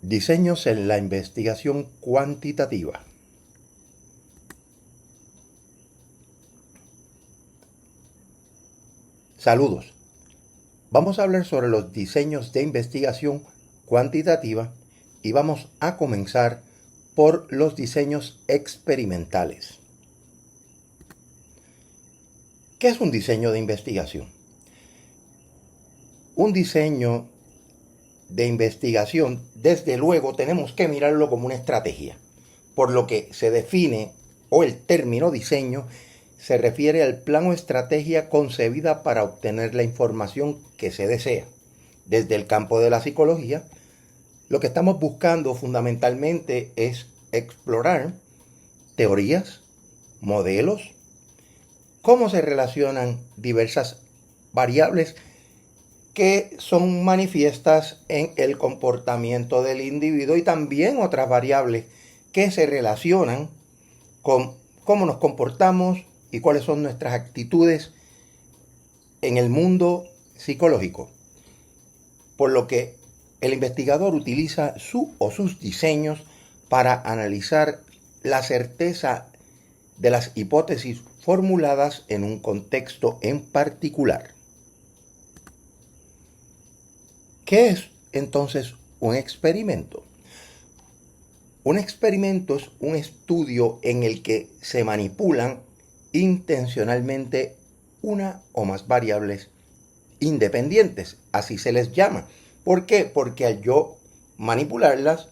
Diseños en la investigación cuantitativa. Saludos. Vamos a hablar sobre los diseños de investigación cuantitativa y vamos a comenzar por los diseños experimentales. ¿Qué es un diseño de investigación? Un diseño de investigación, desde luego, tenemos que mirarlo como una estrategia, por lo que se define, o el término diseño, se refiere al plan o estrategia concebida para obtener la información que se desea. Desde el campo de la psicología, lo que estamos buscando fundamentalmente es explorar teorías, modelos, cómo se relacionan diversas variables que son manifiestas en el comportamiento del individuo y también otras variables que se relacionan con cómo nos comportamos y cuáles son nuestras actitudes en el mundo psicológico. Por lo que el investigador utiliza su o sus diseños para analizar la certeza de las hipótesis formuladas en un contexto en particular. ¿Qué es entonces un experimento? Un experimento es un estudio en el que se manipulan intencionalmente una o más variables independientes, así se les llama. ¿Por qué? Porque al yo manipularlas,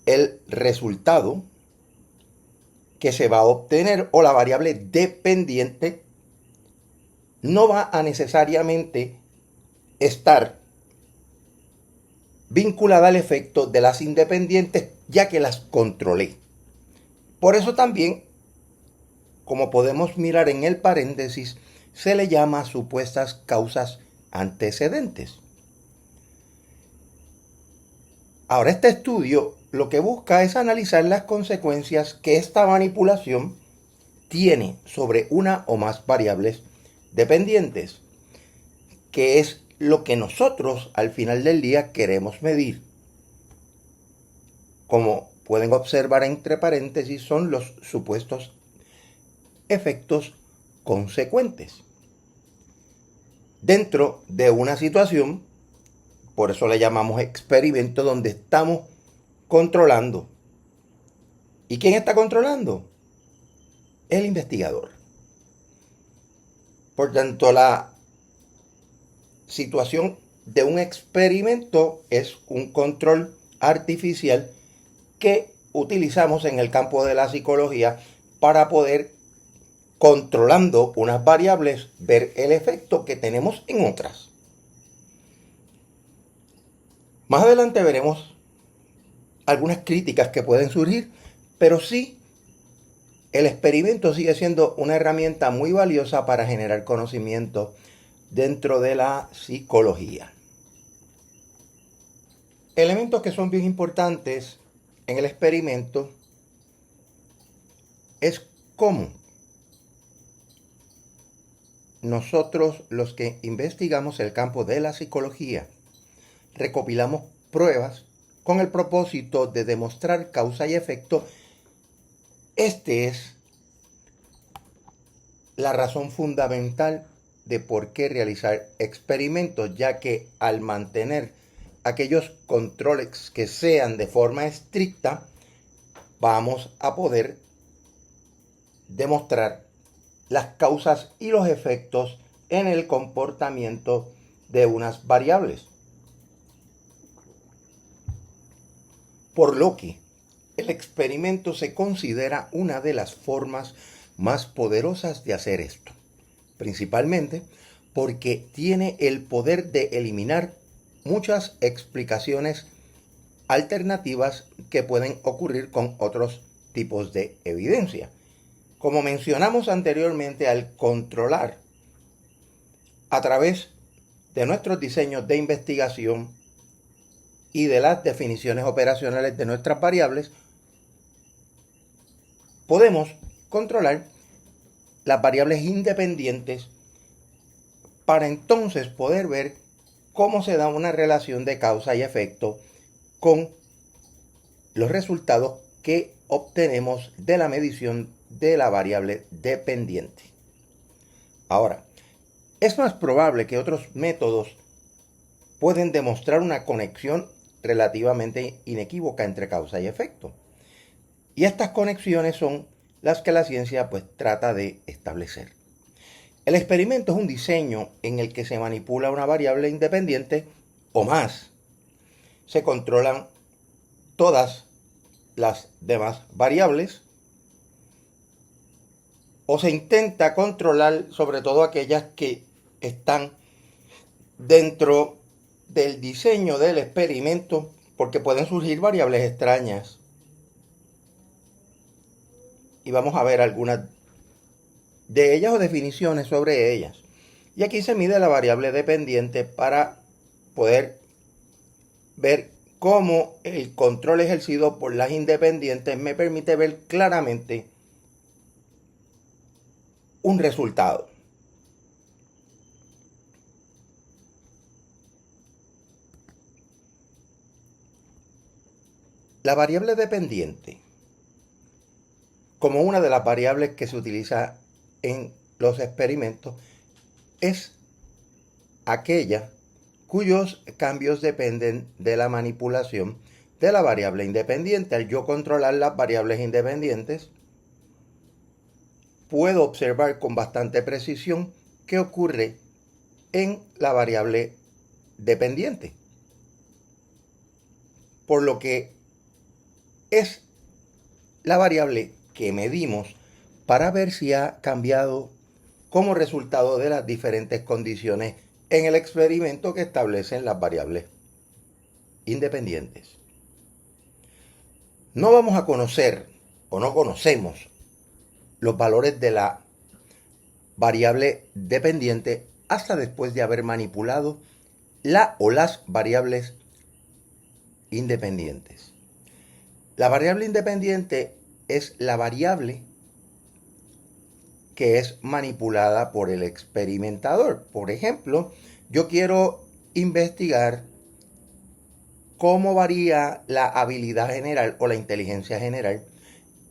el resultado que se va a obtener o la variable dependiente no va a necesariamente estar vinculada al efecto de las independientes, ya que las controlé. Por eso también, como podemos mirar en el paréntesis, se le llama supuestas causas antecedentes. Ahora, este estudio lo que busca es analizar las consecuencias que esta manipulación tiene sobre una o más variables dependientes, que es lo que nosotros al final del día queremos medir. Como pueden observar entre paréntesis, son los supuestos efectos consecuentes dentro de una situación. Por eso le llamamos experimento, donde estamos controlando. ¿Y quién está controlando? El investigador. Por tanto, la situación de un experimento es un control artificial que utilizamos en el campo de la psicología para poder, controlando unas variables, ver el efecto que tenemos en otras. Más adelante veremos algunas críticas que pueden surgir, pero sí, el experimento sigue siendo una herramienta muy valiosa para generar conocimiento dentro de la psicología. Elementos que son bien importantes en el experimento es cómo nosotros, los que investigamos el campo de la psicología, recopilamos pruebas con el propósito de demostrar causa y efecto. Este es la razón fundamental de por qué realizar experimentos, ya que al mantener aquellos controles que sean de forma estricta, vamos a poder demostrar las causas y los efectos en el comportamiento de unas variables. Por lo que el experimento se considera una de las formas más poderosas de hacer esto, principalmente porque tiene el poder de eliminar muchas explicaciones alternativas que pueden ocurrir con otros tipos de evidencia. Como mencionamos anteriormente, al controlar a través de nuestros diseños de investigación y de las definiciones operacionales de nuestras variables, podemos controlar las variables independientes para entonces poder ver cómo se da una relación de causa y efecto con los resultados que obtenemos de la medición de la variable dependiente. Ahora, es más probable que otros métodos pueden demostrar una conexión relativamente inequívoca entre causa y efecto. Y estas conexiones son las que la ciencia pues trata de establecer. El experimento es un diseño en el que se manipula una variable independiente o más. Se controlan todas las demás variables o se intenta controlar sobre todo aquellas que están dentro del diseño del experimento, porque pueden surgir variables extrañas. Y vamos a ver algunas de ellas o definiciones sobre ellas. Y aquí se mide la variable dependiente para poder ver cómo el control ejercido por las independientes me permite ver claramente un resultado. La variable dependiente, como una de las variables que se utiliza en los experimentos, es aquella cuyos cambios dependen de la manipulación de la variable independiente. Al yo controlar las variables independientes, puedo observar con bastante precisión qué ocurre en la variable dependiente. Por lo que es la variable que medimos para ver si ha cambiado como resultado de las diferentes condiciones en el experimento que establecen las variables independientes. No vamos a conocer o no conocemos los valores de la variable dependiente hasta después de haber manipulado la o las variables independientes. La variable independiente es la variable que es manipulada por el experimentador. Por ejemplo, yo quiero investigar cómo varía la habilidad general o la inteligencia general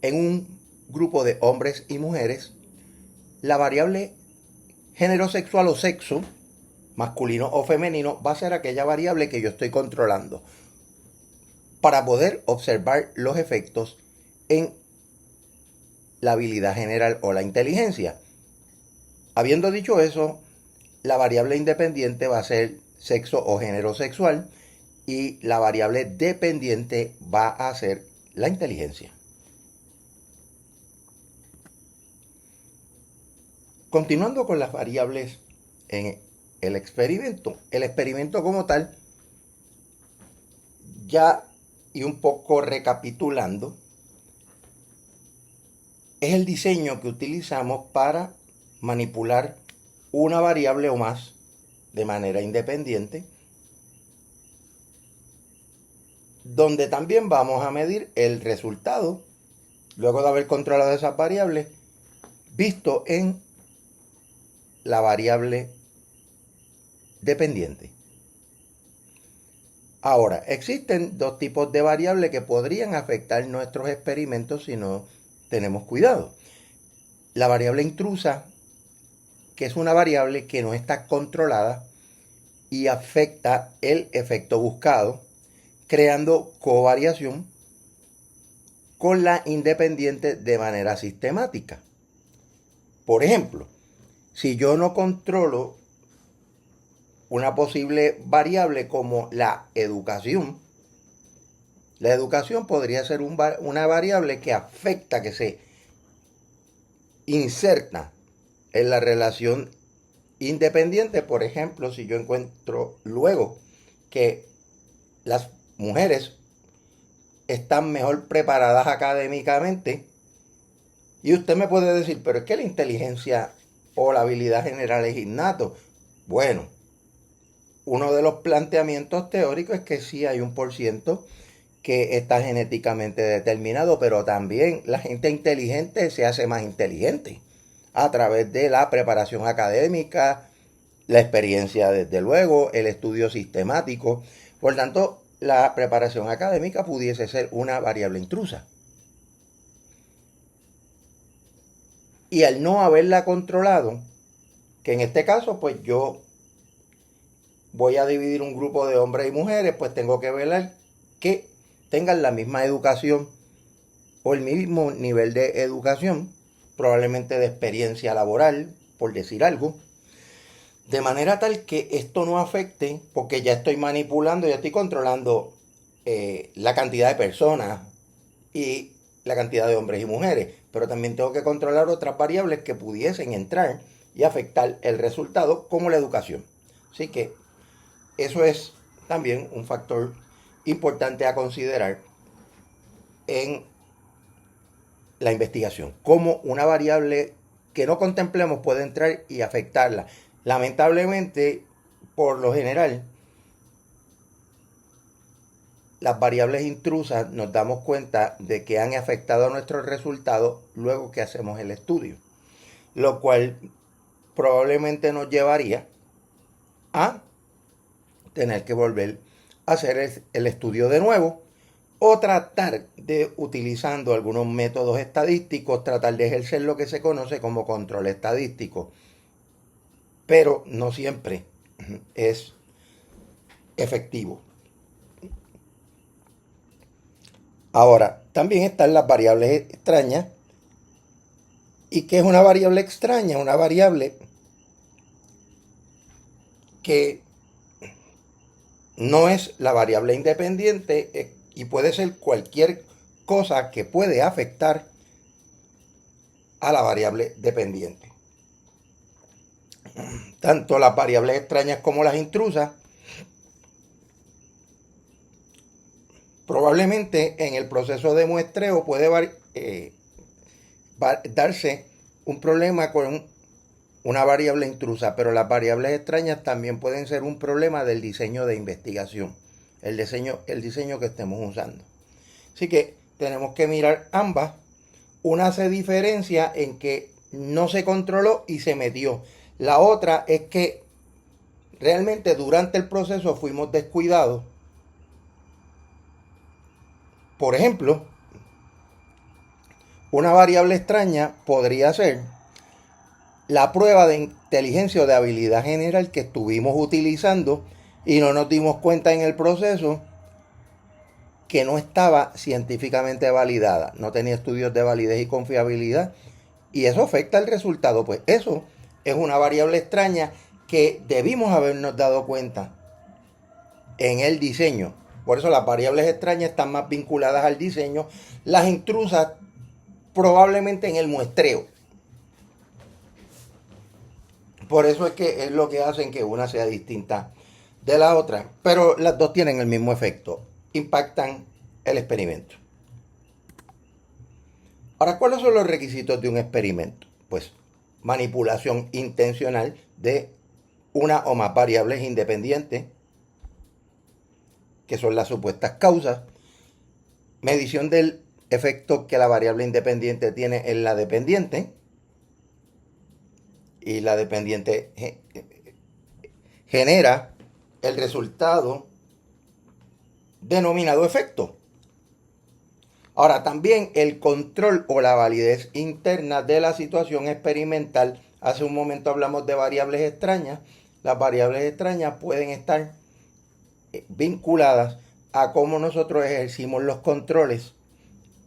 en un grupo de hombres y mujeres. La variable género sexual o sexo, masculino o femenino, va a ser aquella variable que yo estoy controlando para poder observar los efectos en la habilidad general o la inteligencia. Habiendo dicho eso, la variable independiente va a ser sexo o género sexual y la variable dependiente va a ser la inteligencia. Continuando con las variables en el experimento como tal, ya y un poco recapitulando, es el diseño que utilizamos para manipular una variable o más de manera independiente, donde también vamos a medir el resultado, luego de haber controlado esas variables, visto en la variable dependiente. Ahora, existen dos tipos de variables que podrían afectar nuestros experimentos si no tenemos cuidado. La variable intrusa, que es una variable que no está controlada y afecta el efecto buscado, creando covariación con la independiente de manera sistemática. Por ejemplo, si yo no controlo una posible variable como la educación podría ser una variable que afecta, que se inserta en la relación independiente. Por ejemplo, si yo encuentro luego que las mujeres están mejor preparadas académicamente, y usted me puede decir, pero es que la inteligencia o la habilidad general es innato. Bueno, uno de los planteamientos teóricos es que sí hay un % que está genéticamente determinado, pero también la gente inteligente se hace más inteligente a través de la preparación académica, la experiencia desde luego, el estudio sistemático. Por tanto, la preparación académica pudiese ser una variable intrusa. Y al no haberla controlado, que en este caso pues yo voy a dividir un grupo de hombres y mujeres, pues tengo que velar que tengan la misma educación o el mismo nivel de educación, probablemente de experiencia laboral, por decir algo, de manera tal que esto no afecte, porque ya estoy manipulando, ya estoy controlando la cantidad de personas y la cantidad de hombres y mujeres, pero también tengo que controlar otras variables que pudiesen entrar y afectar el resultado, como la educación. Así que eso es también un factor importante a considerar en la investigación, como una variable que no contemplemos puede entrar y afectarla. Lamentablemente, por lo general, las variables intrusas nos damos cuenta de que han afectado a nuestros resultados luego que hacemos el estudio, lo cual probablemente nos llevaría a tener que volver a hacer el estudio de nuevo o tratar de, utilizando algunos métodos estadísticos, tratar de ejercer lo que se conoce como control estadístico. Pero no siempre es efectivo. Ahora, también están las variables extrañas. ¿Y qué es una variable extraña? Una variable que no es la variable independiente y puede ser cualquier cosa que puede afectar a la variable dependiente. Tanto las variables extrañas como las intrusas probablemente en el proceso de muestreo puede darse un problema con una variable intrusa, pero las variables extrañas también pueden ser un problema del diseño de investigación, el diseño que estemos usando. Así que tenemos que mirar ambas. Una se diferencia en que no se controló y se metió. La otra es que realmente durante el proceso fuimos descuidados. Por ejemplo, una variable extraña podría ser la prueba de inteligencia o de habilidad general que estuvimos utilizando y no nos dimos cuenta en el proceso que no estaba científicamente validada, no tenía estudios de validez y confiabilidad, y eso afecta el resultado. Pues eso es una variable extraña que debimos habernos dado cuenta en el diseño. Por eso las variables extrañas están más vinculadas al diseño, las intrusas probablemente en el muestreo. Por eso es que es lo que hacen que una sea distinta de la otra. Pero las dos tienen el mismo efecto. Impactan el experimento. Ahora, ¿cuáles son los requisitos de un experimento? Pues manipulación intencional de una o más variables independientes, que son las supuestas causas. Medición del efecto que la variable independiente tiene en la dependiente. Y la dependiente genera el resultado denominado efecto. Ahora, también el control o la validez interna de la situación experimental. Hace un momento hablamos de variables extrañas. Las variables extrañas pueden estar vinculadas a cómo nosotros ejercimos los controles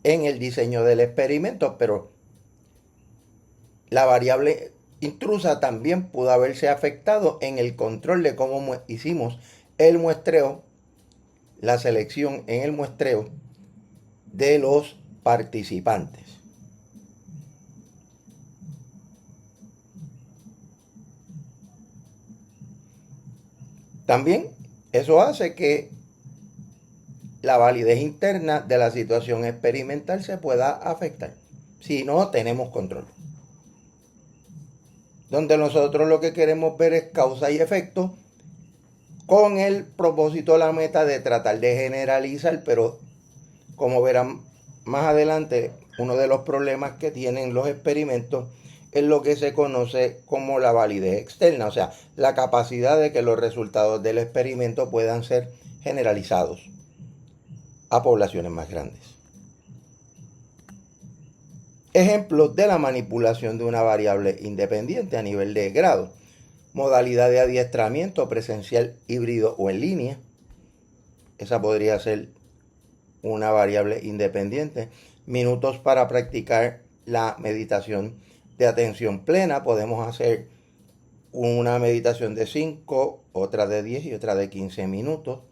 en el diseño del experimento, pero la variable intrusa también pudo haberse afectado en el control de cómo hicimos el muestreo, la selección en el muestreo de los participantes. También eso hace que la validez interna de la situación experimental se pueda afectar si no tenemos control. Donde nosotros lo que queremos ver es causa y efecto con el propósito, la meta de tratar de generalizar, pero como verán más adelante, uno de los problemas que tienen los experimentos es lo que se conoce como la validez externa, o sea, la capacidad de que los resultados del experimento puedan ser generalizados. a poblaciones más grandes. Ejemplos de la manipulación de una variable independiente a nivel de grado. Modalidad de adiestramiento presencial, híbrido o en línea. Esa podría ser una variable independiente. Minutos para practicar la meditación de atención plena. Podemos hacer una meditación de 5, otra de 10 y otra de 15 minutos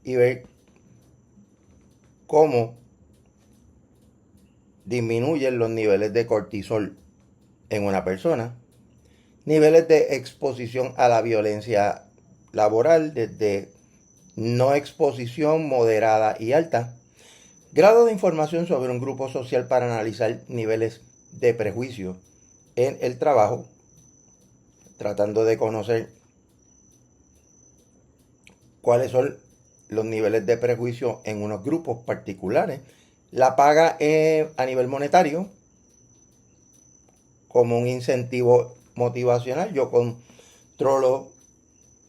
y ver cómo disminuyen los niveles de cortisol en una persona. Niveles de exposición a la violencia laboral desde no exposición, moderada y alta. Grado de información sobre un grupo social para analizar niveles de prejuicio en el trabajo, tratando de conocer cuáles son los niveles de prejuicio en unos grupos particulares. La paga a nivel monetario, como un incentivo motivacional. Yo controlo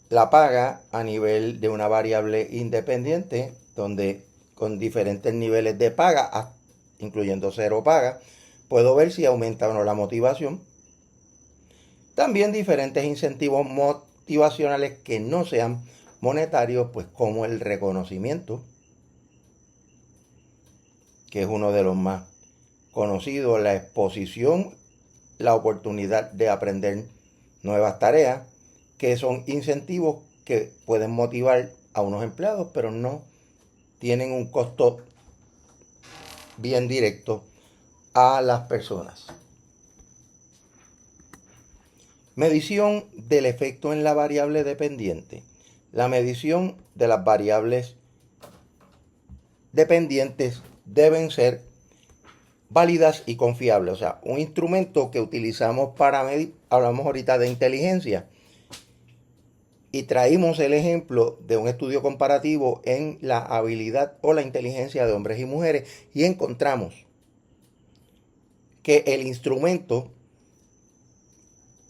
la paga a nivel de una variable independiente, donde con diferentes niveles de paga, incluyendo cero paga, puedo ver si aumenta o no la motivación. También diferentes incentivos motivacionales que no sean monetarios, pues como el reconocimiento, que es uno de los más conocidos, la exposición, la oportunidad de aprender nuevas tareas, que son incentivos que pueden motivar a unos empleados, pero no tienen un costo bien directo a las personas. Medición del efecto en la variable dependiente. La medición de las variables dependientes deben ser válidas y confiables. O sea, un instrumento que utilizamos para medir, hablamos ahorita de inteligencia, y traímos el ejemplo de un estudio comparativo en la habilidad o la inteligencia de hombres y mujeres, y encontramos que el instrumento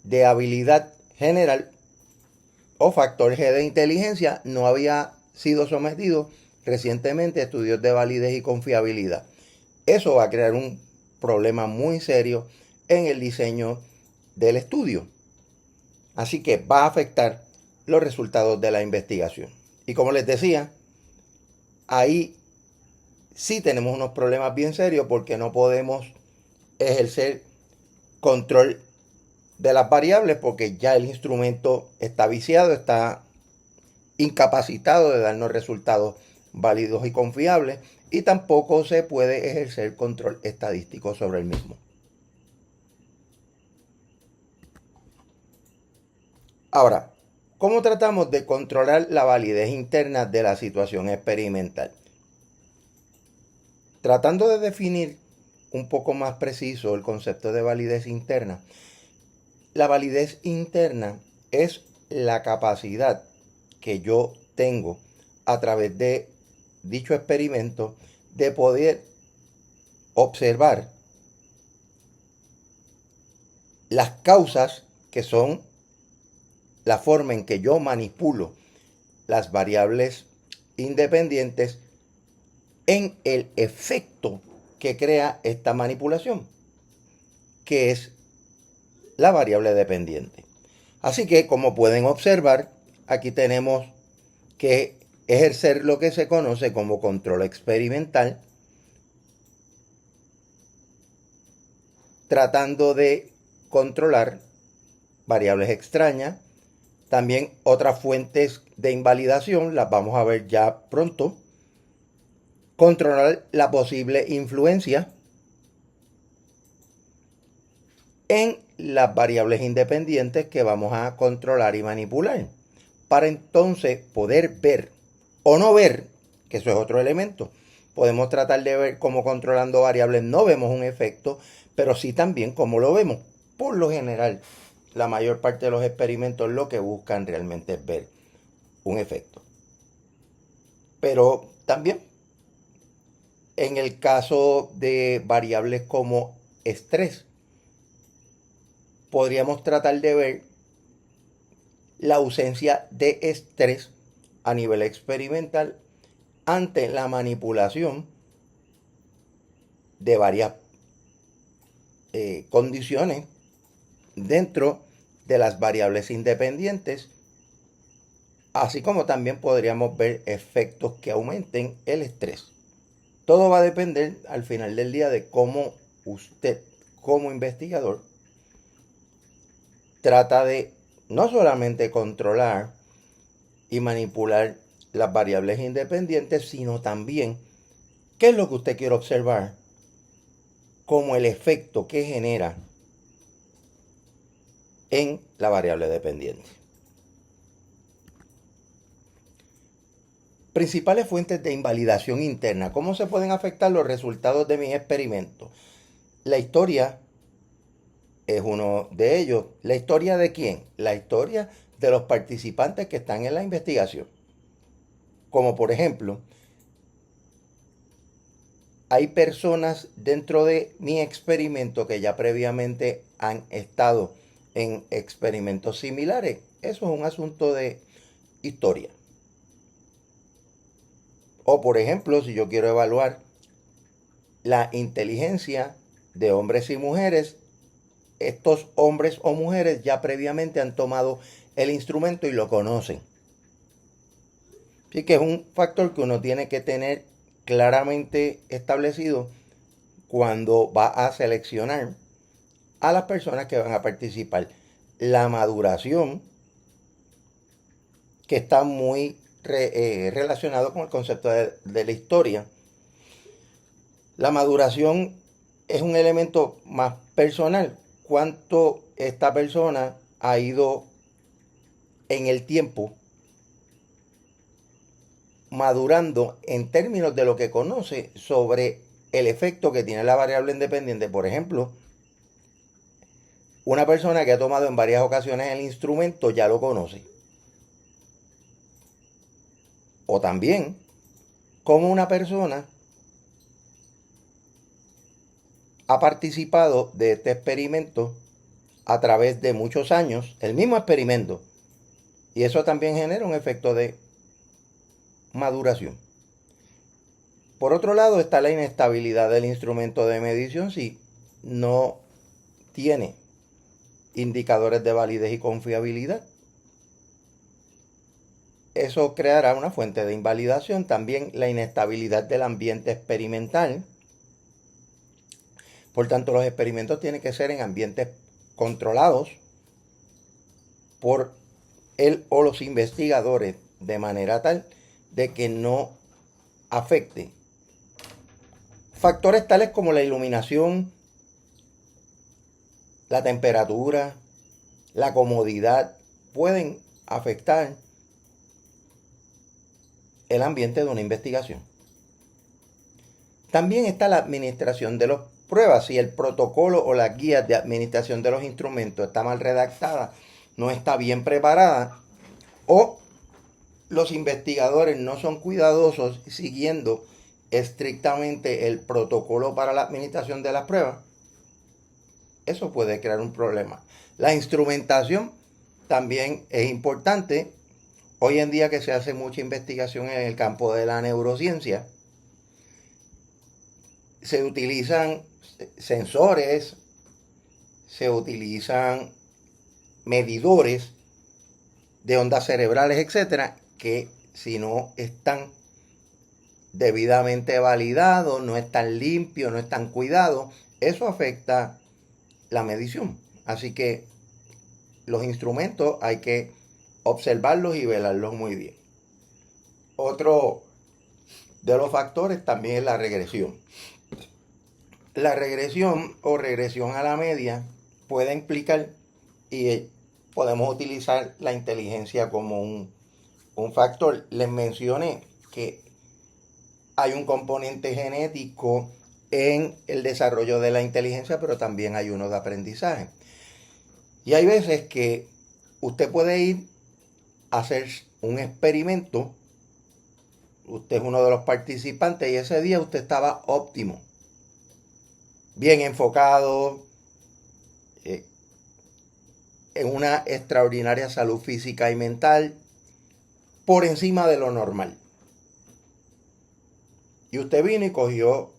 de habilidad general o factor G de inteligencia no había sido sometido recientemente a estudios de validez y confiabilidad. Eso va a crear un problema muy serio en el diseño del estudio. Así que va a afectar los resultados de la investigación. Y como les decía, ahí sí tenemos unos problemas bien serios porque no podemos ejercer control de las variables porque ya el instrumento está viciado, está incapacitado de darnos resultados válidos y confiables, y tampoco se puede ejercer control estadístico sobre el mismo. Ahora, ¿cómo tratamos de controlar la validez interna de la situación experimental? Tratando de definir un poco más preciso el concepto de validez interna. La validez interna es la capacidad que yo tengo a través de dicho experimento de poder observar las causas, que son la forma en que yo manipulo las variables independientes, en el efecto que crea esta manipulación, que es la variable dependiente. Así que, como pueden observar, aquí tenemos que ejercer lo que se conoce como control experimental, tratando de controlar variables extrañas. También otras fuentes de invalidación, las vamos a ver ya pronto. Controlar la posible influencia en las variables independientes que vamos a controlar y manipular, para entonces poder ver o no ver, que eso es otro elemento. Podemos tratar de ver cómo controlando variables no vemos un efecto, pero sí también cómo lo vemos. Por lo general, la mayor parte de los experimentos lo que buscan realmente es ver un efecto. Pero también, en el caso de variables como estrés, podríamos tratar de ver la ausencia de estrés a nivel experimental ante la manipulación de varias condiciones dentro de las variables independientes, así como también podríamos ver efectos que aumenten el estrés. Todo va a depender al final del día de cómo usted, como investigador, trata de no solamente controlar y manipular las variables independientes, sino también qué es lo que usted quiere observar como el efecto que genera en la variable dependiente. Principales fuentes de invalidación interna. ¿Cómo se pueden afectar los resultados de mis experimentos? La historia es uno de ellos. ¿La historia de quién? La historia de los participantes que están en la investigación. Como por ejemplo, hay personas dentro de mi experimento que ya previamente han estado en experimentos similares. Eso es un asunto de historia. O por ejemplo, si yo quiero evaluar la inteligencia de hombres y mujeres, estos hombres o mujeres ya previamente han tomado el instrumento y lo conocen. Así que es un factor que uno tiene que tener claramente establecido cuando va a seleccionar a las personas que van a participar. La maduración, que está muy relacionado con el concepto de la historia. La maduración es un elemento más personal. Cuánto esta persona ha ido en el tiempo madurando en términos de lo que conoce sobre el efecto que tiene la variable independiente. Por ejemplo, una persona que ha tomado en varias ocasiones el instrumento ya lo conoce. O también, como una persona ha participado de este experimento a través de muchos años, el mismo experimento, y eso también genera un efecto de maduración. Por otro lado está la inestabilidad del instrumento de medición si no tiene indicadores de validez y confiabilidad. Eso creará una fuente de invalidación. También la inestabilidad del ambiente experimental. Por tanto, los experimentos tienen que ser en ambientes controlados por él o los investigadores de manera tal de que no afecte factores tales como la iluminación, la temperatura, la comodidad, pueden afectar el ambiente de una investigación. También está la administración de las pruebas. Si el protocolo o las guías de administración de los instrumentos está mal redactada, no está bien preparada, o los investigadores no son cuidadosos siguiendo estrictamente el protocolo para la administración de las pruebas, eso puede crear un problema. La instrumentación también es importante. Hoy en día que se hace mucha investigación en el campo de la neurociencia, se utilizan sensores, se utilizan medidores de ondas cerebrales, etcétera, que si no están debidamente validados, no están limpios, no están cuidados, eso afecta la medición. Así que los instrumentos hay que observarlos y velarlos muy bien. Otro de los factores también es la regresión. La regresión o regresión a la media puede implicar, y podemos utilizar la inteligencia como un factor. Les mencioné que hay un componente genético en el desarrollo de la inteligencia, pero también hay uno de aprendizaje. Y hay veces que usted puede ir a hacer un experimento, usted es uno de los participantes y ese día usted estaba óptimo, bien enfocado, en una extraordinaria salud física y mental, por encima de lo normal. Y usted vino y cogió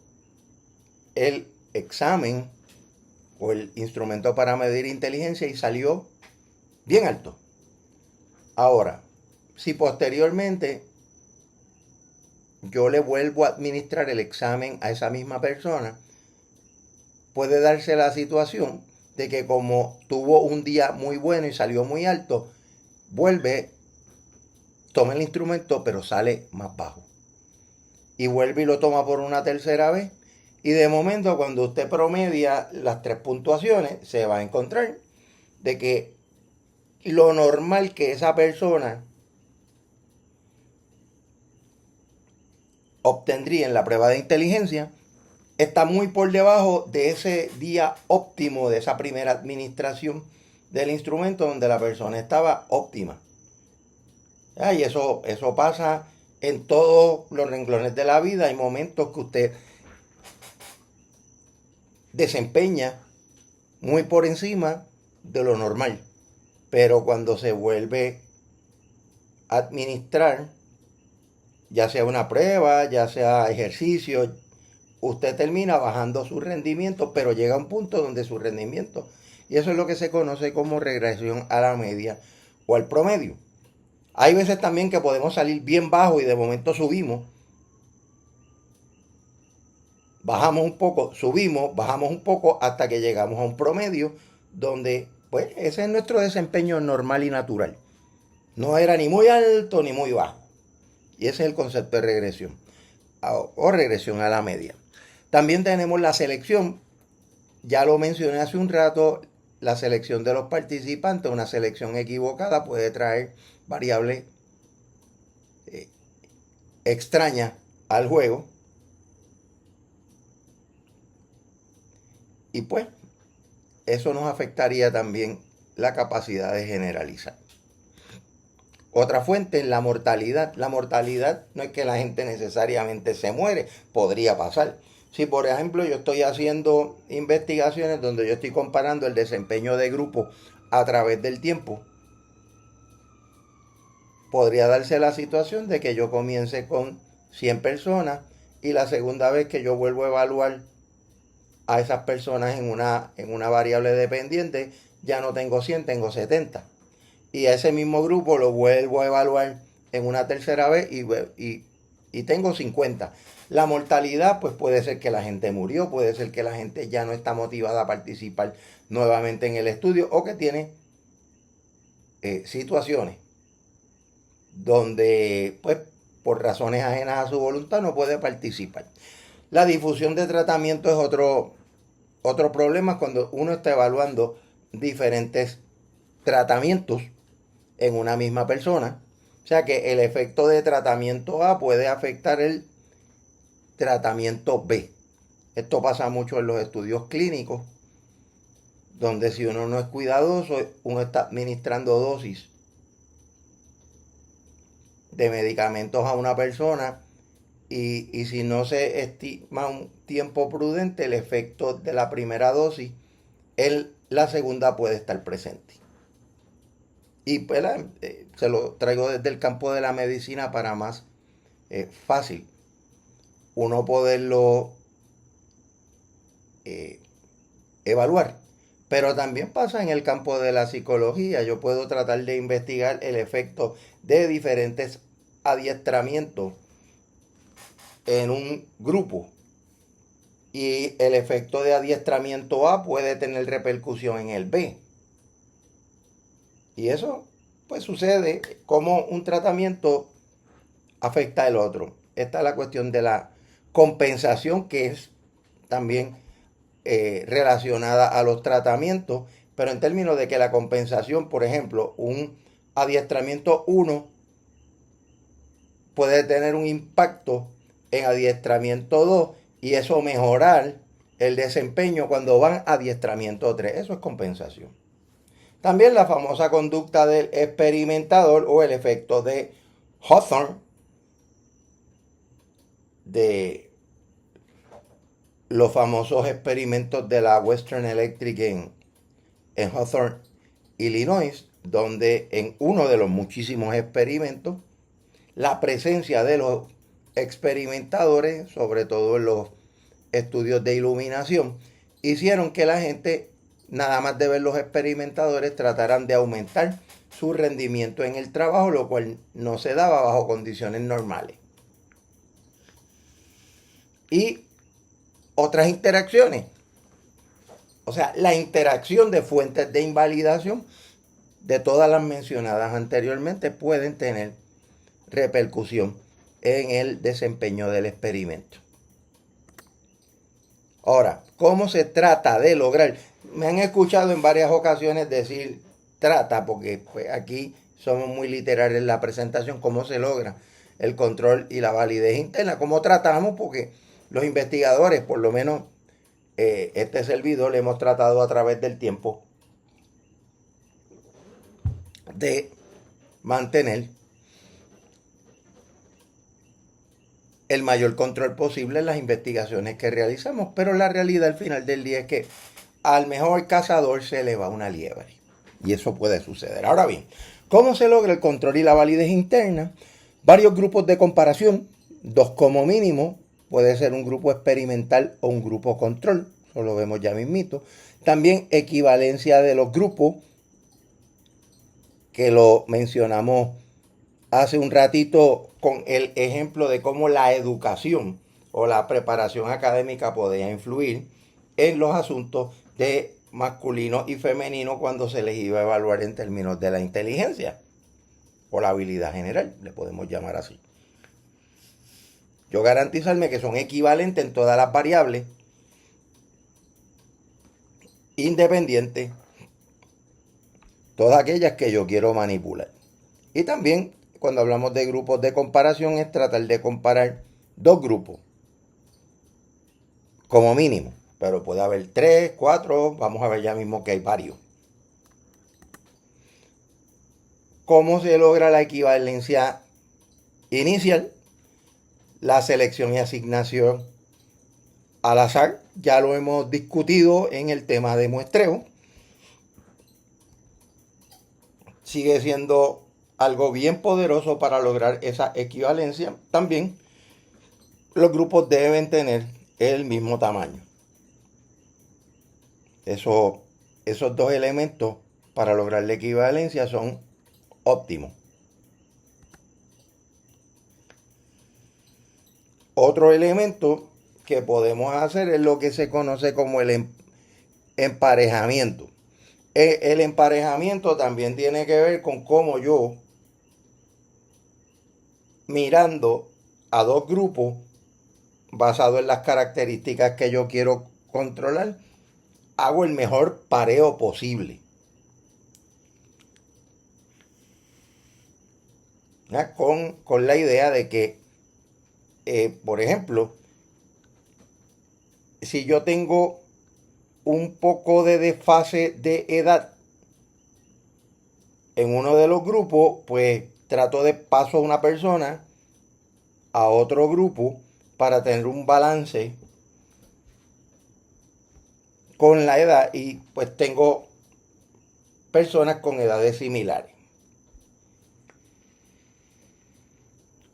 el examen o el instrumento para medir inteligencia y salió bien alto. Ahora, si posteriormente yo le vuelvo a administrar el examen a esa misma persona, puede darse la situación de que como tuvo un día muy bueno y salió muy alto, vuelve, toma el instrumento pero sale más bajo. Y vuelve y lo toma por una tercera vez. Y de momento cuando usted promedia las 3 puntuaciones, se va a encontrar de que lo normal que esa persona obtendría en la prueba de inteligencia está muy por debajo de ese día óptimo, de esa primera administración del instrumento donde la persona estaba óptima. Y eso pasa en todos los renglones de la vida. Hay momentos que usted desempeña muy por encima de lo normal, pero cuando se vuelve a administrar, ya sea una prueba, ya sea ejercicio, usted termina bajando su rendimiento, pero llega a un punto donde su rendimiento, y eso es lo que se conoce como regresión a la media o al promedio. Hay veces también que podemos salir bien bajo y de momento subimos, bajamos un poco, subimos, bajamos un poco hasta que llegamos a un promedio donde, pues, ese es nuestro desempeño normal y natural. No era ni muy alto ni muy bajo. Y ese es el concepto de regresión o regresión a la media. También tenemos la selección, ya lo mencioné hace un rato, la selección de los participantes. Una selección equivocada puede traer variables extrañas al juego. Y pues eso nos afectaría también la capacidad de generalizar. Otra fuente es la mortalidad. La mortalidad no es que la gente necesariamente se muere, podría pasar. Si por ejemplo yo estoy haciendo investigaciones donde yo estoy comparando el desempeño de grupos a través del tiempo, podría darse la situación de que yo comience con 100 personas y la segunda vez que yo vuelvo a evaluar a esas personas en una variable dependiente, ya no tengo 100, tengo 70. Y a ese mismo grupo lo vuelvo a evaluar en una tercera vez y tengo 50. La mortalidad, pues puede ser que la gente murió, puede ser que la gente ya no está motivada a participar nuevamente en el estudio o que tiene situaciones donde, pues, por razones ajenas a su voluntad no puede participar. La difusión de tratamiento es otro problema cuando uno está evaluando diferentes tratamientos en una misma persona. O sea que el efecto de tratamiento A puede afectar el tratamiento B. Esto pasa mucho en los estudios clínicos, donde si uno no es cuidadoso, uno está administrando dosis de medicamentos a una persona y si no se estima un tiempo prudente, el efecto de la primera dosis, la segunda puede estar presente. Y pues, se lo traigo desde el campo de la medicina para más fácil uno poderlo evaluar. Pero también pasa en el campo de la psicología. Yo puedo tratar de investigar el efecto de diferentes adiestramientos en un grupo. Y el efecto de adiestramiento A puede tener repercusión en el B. Y eso, pues, sucede como un tratamiento afecta al otro. Esta es la cuestión de la compensación, que es también relacionada a los tratamientos, pero en términos de que la compensación, por ejemplo, un adiestramiento 1 puede tener un impacto en adiestramiento 2 y eso mejorar el desempeño cuando van a adiestramiento 3. Eso es compensación. También la famosa conducta del experimentador o el efecto de Hawthorne, de los famosos experimentos de la Western Electric en Hawthorne, Illinois, donde en uno de los muchísimos experimentos, la presencia de los experimentadores, sobre todo en los estudios de iluminación, hicieron que la gente, nada más de ver los experimentadores, trataran de aumentar su rendimiento en el trabajo, lo cual no se daba bajo condiciones normales. Y otras interacciones, o sea, la interacción de fuentes de invalidación de todas las mencionadas anteriormente pueden tener repercusión en el desempeño del experimento. Ahora, ¿cómo se trata de lograr? Me han escuchado en varias ocasiones decir trata, porque pues, aquí somos muy literales en la presentación, cómo se logra el control y la validez interna, cómo tratamos, porque los investigadores, por lo menos este servidor, le hemos tratado a través del tiempo de mantener el mayor control posible en las investigaciones que realizamos, pero la realidad al final del día es que al mejor cazador se le va una liebre, y eso puede suceder. Ahora bien, ¿cómo se logra el control y la validez interna? Varios grupos de comparación, 2 como mínimo, puede ser un grupo experimental o un grupo control, eso lo vemos ya mismito. También equivalencia de los grupos, que lo mencionamos hace un ratito con el ejemplo de cómo la educación o la preparación académica podía influir en los asuntos de masculino y femenino cuando se les iba a evaluar en términos de la inteligencia o la habilidad general, le podemos llamar así. Yo garantizarme que son equivalentes en todas las variables, independientes, todas aquellas que yo quiero manipular. Y también, cuando hablamos de grupos de comparación, es tratar de comparar 2 grupos, como mínimo. Pero puede haber 3, 4, vamos a ver ya mismo que hay varios. ¿Cómo se logra la equivalencia inicial? La selección y asignación al azar, ya lo hemos discutido en el tema de muestreo. Sigue siendo algo bien poderoso para lograr esa equivalencia. También los grupos deben tener el mismo tamaño. Esos 2 elementos para lograr la equivalencia son óptimos. Otro elemento que podemos hacer es lo que se conoce como el emparejamiento. El emparejamiento también tiene que ver con cómo yo, mirando a 2 grupos, basado en las características que yo quiero controlar, hago el mejor pareo posible. Con la idea de que, por ejemplo, si yo tengo un poco de desfase de edad en uno de los grupos, pues trato de paso a una persona a otro grupo para tener un balance con la edad, y pues tengo personas con edades similares.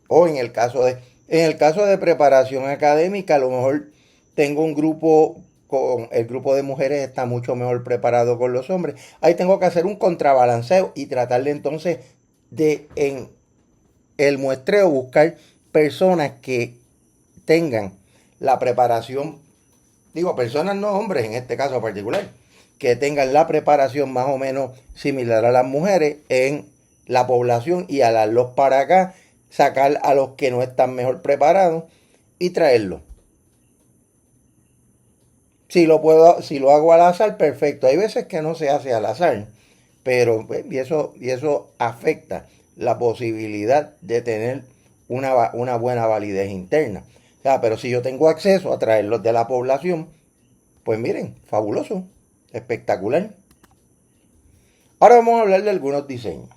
O en el caso de preparación académica, a lo mejor tengo un grupo, con el grupo de mujeres está mucho mejor preparado con los hombres. Ahí tengo que hacer un contrabalanceo y tratar de entonces de en el muestreo buscar personas que tengan la preparación, digo personas no hombres en este caso particular, que tengan la preparación más o menos similar a las mujeres en la población, y alarlos para acá, sacar a los que no están mejor preparados y traerlos. Si lo hago al azar, perfecto. Hay veces que no se hace al azar, pero y eso afecta la posibilidad de tener una buena validez interna. O sea, pero si yo tengo acceso a traerlos de la población, pues miren, fabuloso, espectacular. Ahora vamos a hablar de algunos diseños.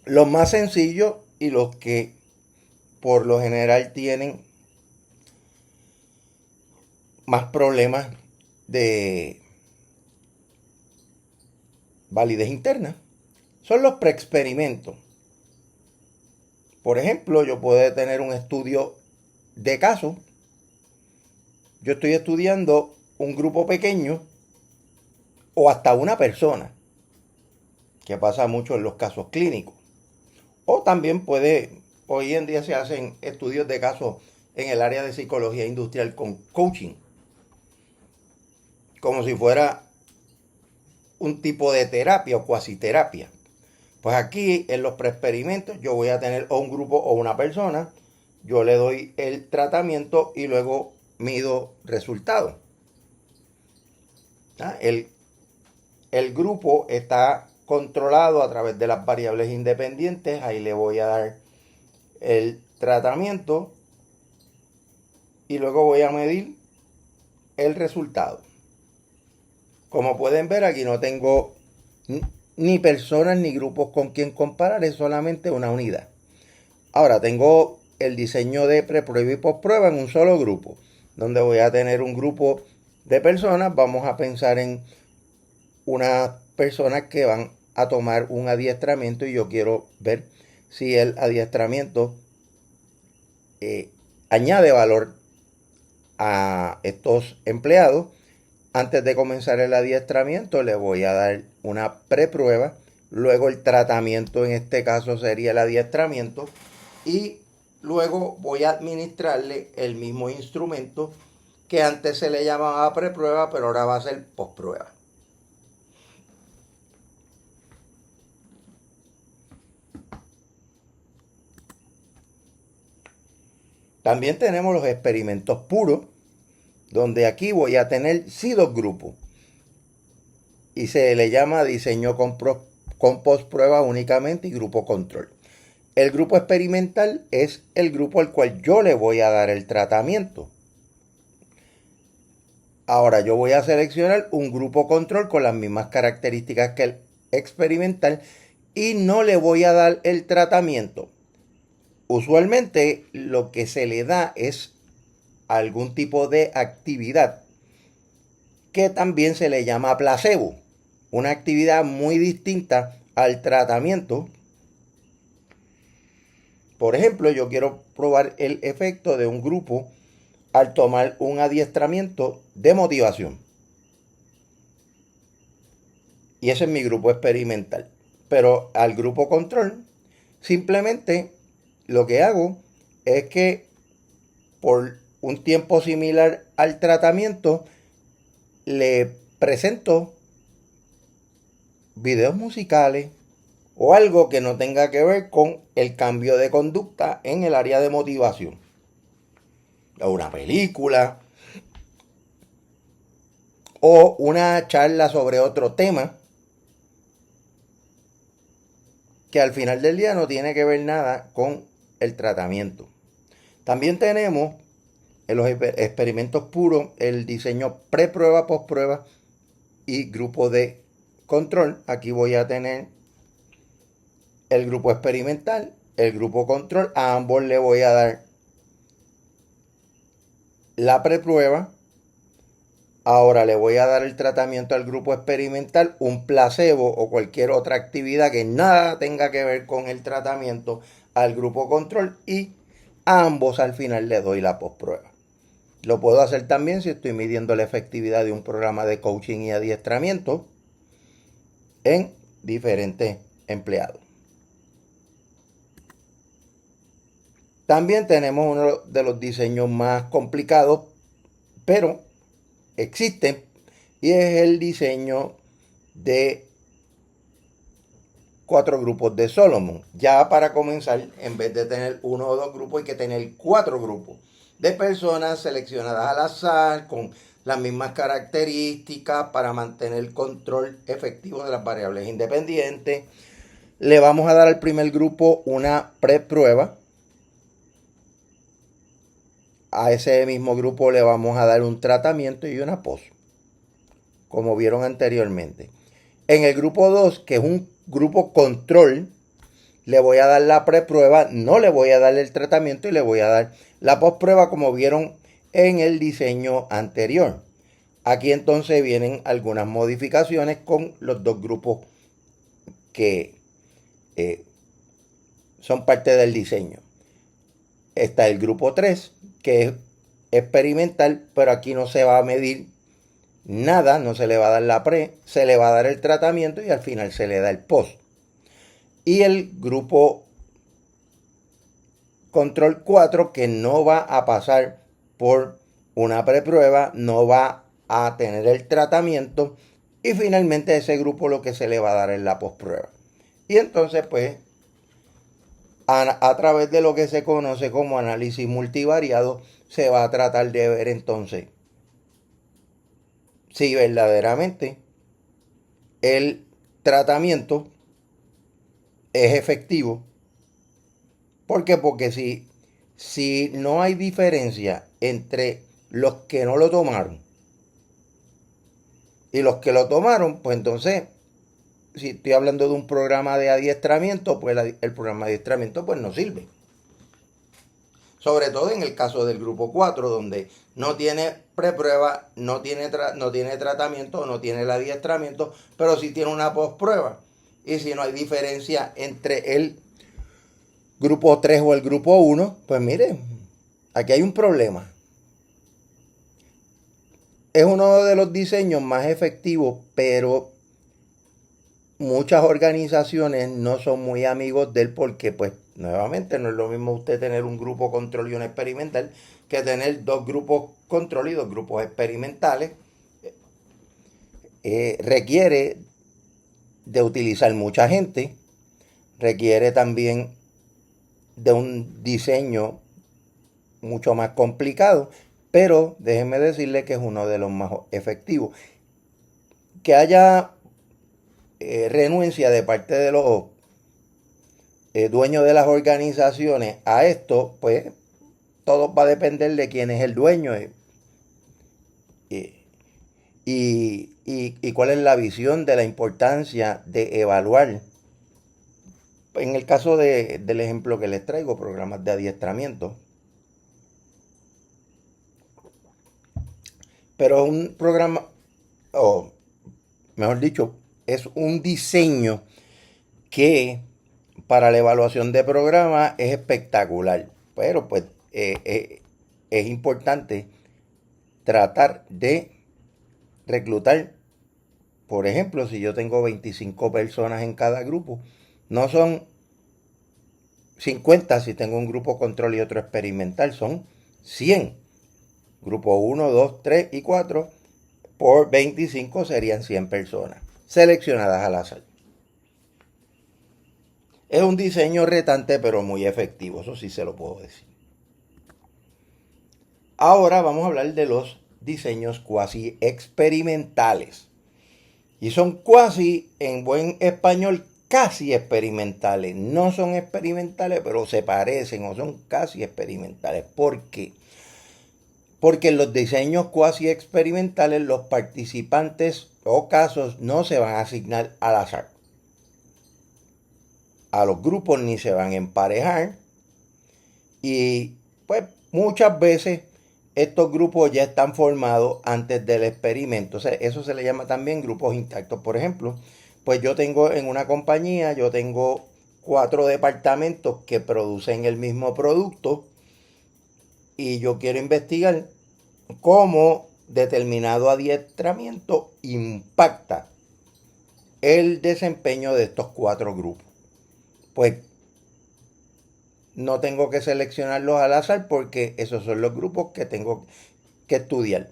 Los más sencillos y los que por lo general tienen más problemas de validez interna son los preexperimentos. Por ejemplo, yo puedo tener un estudio de caso. Yo estoy estudiando un grupo pequeño o hasta una persona, que pasa mucho en los casos clínicos. O también hoy en día se hacen estudios de casos en el área de psicología industrial con coaching, como si fuera un tipo de terapia o cuasi terapia. Pues aquí en los preexperimentos yo voy a tener o un grupo o una persona, yo le doy el tratamiento y luego mido resultados. ¿Ah? El grupo está controlado a través de las variables independientes, ahí le voy a dar el tratamiento y luego voy a medir el resultado. Como pueden ver, aquí no tengo ni personas ni grupos con quien comparar, es solamente una unidad. Ahora tengo el diseño de preprueba y postprueba en un solo grupo, donde voy a tener un grupo de personas. Vamos a pensar en unas personas que van a tomar un adiestramiento y yo quiero ver si el adiestramiento añade valor a estos empleados. Antes de comenzar el adiestramiento le voy a dar una preprueba, luego el tratamiento, en este caso sería el adiestramiento, y luego voy a administrarle el mismo instrumento que antes se le llamaba preprueba, pero ahora va a ser postprueba. También tenemos los experimentos puros, donde aquí voy a tener sí dos grupos. Y se le llama diseño con postprueba únicamente y grupo control. El grupo experimental es el grupo al cual yo le voy a dar el tratamiento. Ahora yo voy a seleccionar un grupo control con las mismas características que el experimental y no le voy a dar el tratamiento. Usualmente lo que se le da es algún tipo de actividad que también se le llama placebo. Una actividad muy distinta al tratamiento. Por ejemplo, yo quiero probar el efecto de un grupo al tomar un adiestramiento de motivación. Y ese es mi grupo experimental. Pero al grupo control, simplemente lo que hago es que por un tiempo similar al tratamiento, le presento videos musicales o algo que no tenga que ver con el cambio de conducta en el área de motivación. O una película o una charla sobre otro tema que al final del día no tiene que ver nada con el tratamiento. También tenemos en los experimentos puros el diseño preprueba, postprueba y grupo de control. Aquí voy a tener el grupo experimental, el grupo control. A ambos le voy a dar la preprueba. Ahora le voy a dar el tratamiento al grupo experimental, un placebo o cualquier otra actividad que nada tenga que ver con el tratamiento al grupo control y a ambos al final le doy la postprueba. Lo puedo hacer también si estoy midiendo la efectividad de un programa de coaching y adiestramiento en diferentes empleados. También tenemos uno de los diseños más complicados, pero existen, y es el diseño de 4 grupos de Solomon. Ya para comenzar, en vez de tener 1 o 2 grupos, hay que tener 4 grupos de personas seleccionadas al azar con las mismas características para mantener el control efectivo de las variables independientes. Le vamos a dar al primer grupo una preprueba. A ese mismo grupo le vamos a dar un tratamiento y una post, como vieron anteriormente. En el grupo 2, que es un grupo control, le voy a dar la preprueba, no le voy a dar el tratamiento y le voy a dar la postprueba, como vieron en el diseño anterior. Aquí entonces vienen algunas modificaciones con los dos grupos que son parte del diseño. Está el grupo 3, que es experimental, pero aquí no se va a medir nada, no se le va a dar la pre, se le va a dar el tratamiento y al final se le da el post. Y el grupo control 4, que no va a pasar por una preprueba, no va a tener el tratamiento, y finalmente a ese grupo lo que se le va a dar es la postprueba. Y entonces pues a través de lo que se conoce como análisis multivariado se va a tratar de ver entonces si verdaderamente el tratamiento es efectivo. ¿Por qué? Porque si no hay diferencia entre los que no lo tomaron y los que lo tomaron, pues entonces, si estoy hablando de un programa de adiestramiento, pues el programa de adiestramiento pues no sirve. Sobre todo en el caso del grupo 4, donde no tiene preprueba, no tiene tratamiento, no tiene el adiestramiento, pero sí tiene una postprueba. Y si no hay diferencia entre el grupo 3 o el grupo 1, pues mire, aquí hay un problema. Es uno de los diseños más efectivos, pero muchas organizaciones no son muy amigos de él porque, pues, nuevamente no es lo mismo usted tener un grupo control y un experimental que tener dos grupos control y dos grupos experimentales. Requiere de utilizar mucha gente, requiere también de un diseño mucho más complicado, pero déjenme decirle que es uno de los más efectivos. Que haya renuencia de parte de los dueños de las organizaciones a esto, pues todo va a depender de quién es el dueño y cuál es la visión de la importancia de evaluar. En el caso del ejemplo que les traigo, programas de adiestramiento. Pero es un programa, o mejor dicho, es un diseño que para la evaluación de programa es espectacular. Pero pues es importante tratar de reclutar. Por ejemplo, si yo tengo 25 personas en cada grupo, no son 50 si tengo un grupo control y otro experimental, son 100. Grupo 1, 2, 3 y 4 por 25 serían 100 personas, seleccionadas al azar. Es un diseño retante pero muy efectivo, eso sí se lo puedo decir. Ahora vamos a hablar de los diseños cuasi experimentales. Y son cuasi, en buen español, casi experimentales. No son experimentales, pero se parecen o son casi experimentales. ¿Por qué? Porque en los diseños cuasi experimentales los participantes o casos no se van a asignar al azar. A los grupos ni se van a emparejar. Y pues muchas veces estos grupos ya están formados antes del experimento. O sea, eso se le llama también grupos intactos. Por ejemplo, pues yo tengo en una compañía, yo tengo 4 departamentos que producen el mismo producto y yo quiero investigar cómo determinado adiestramiento impacta el desempeño de estos 4 grupos. Pues no tengo que seleccionarlos al azar porque esos son los grupos que tengo que estudiar.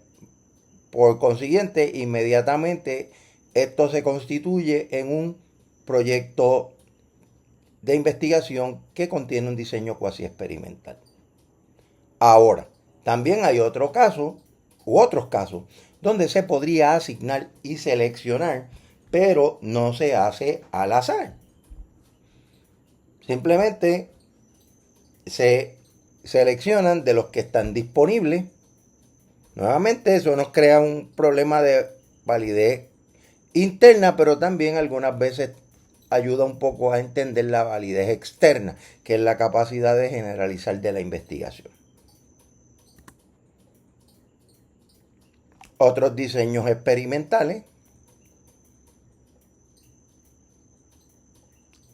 Por consiguiente, inmediatamente esto se constituye en un proyecto de investigación que contiene un diseño cuasi experimental. Ahora, también hay otro caso u otros casos donde se podría asignar y seleccionar, pero no se hace al azar. Simplemente se seleccionan de los que están disponibles. Nuevamente eso nos crea un problema de validez interna, pero también algunas veces ayuda un poco a entender la validez externa, que es la capacidad de generalizar de la investigación. Otros diseños experimentales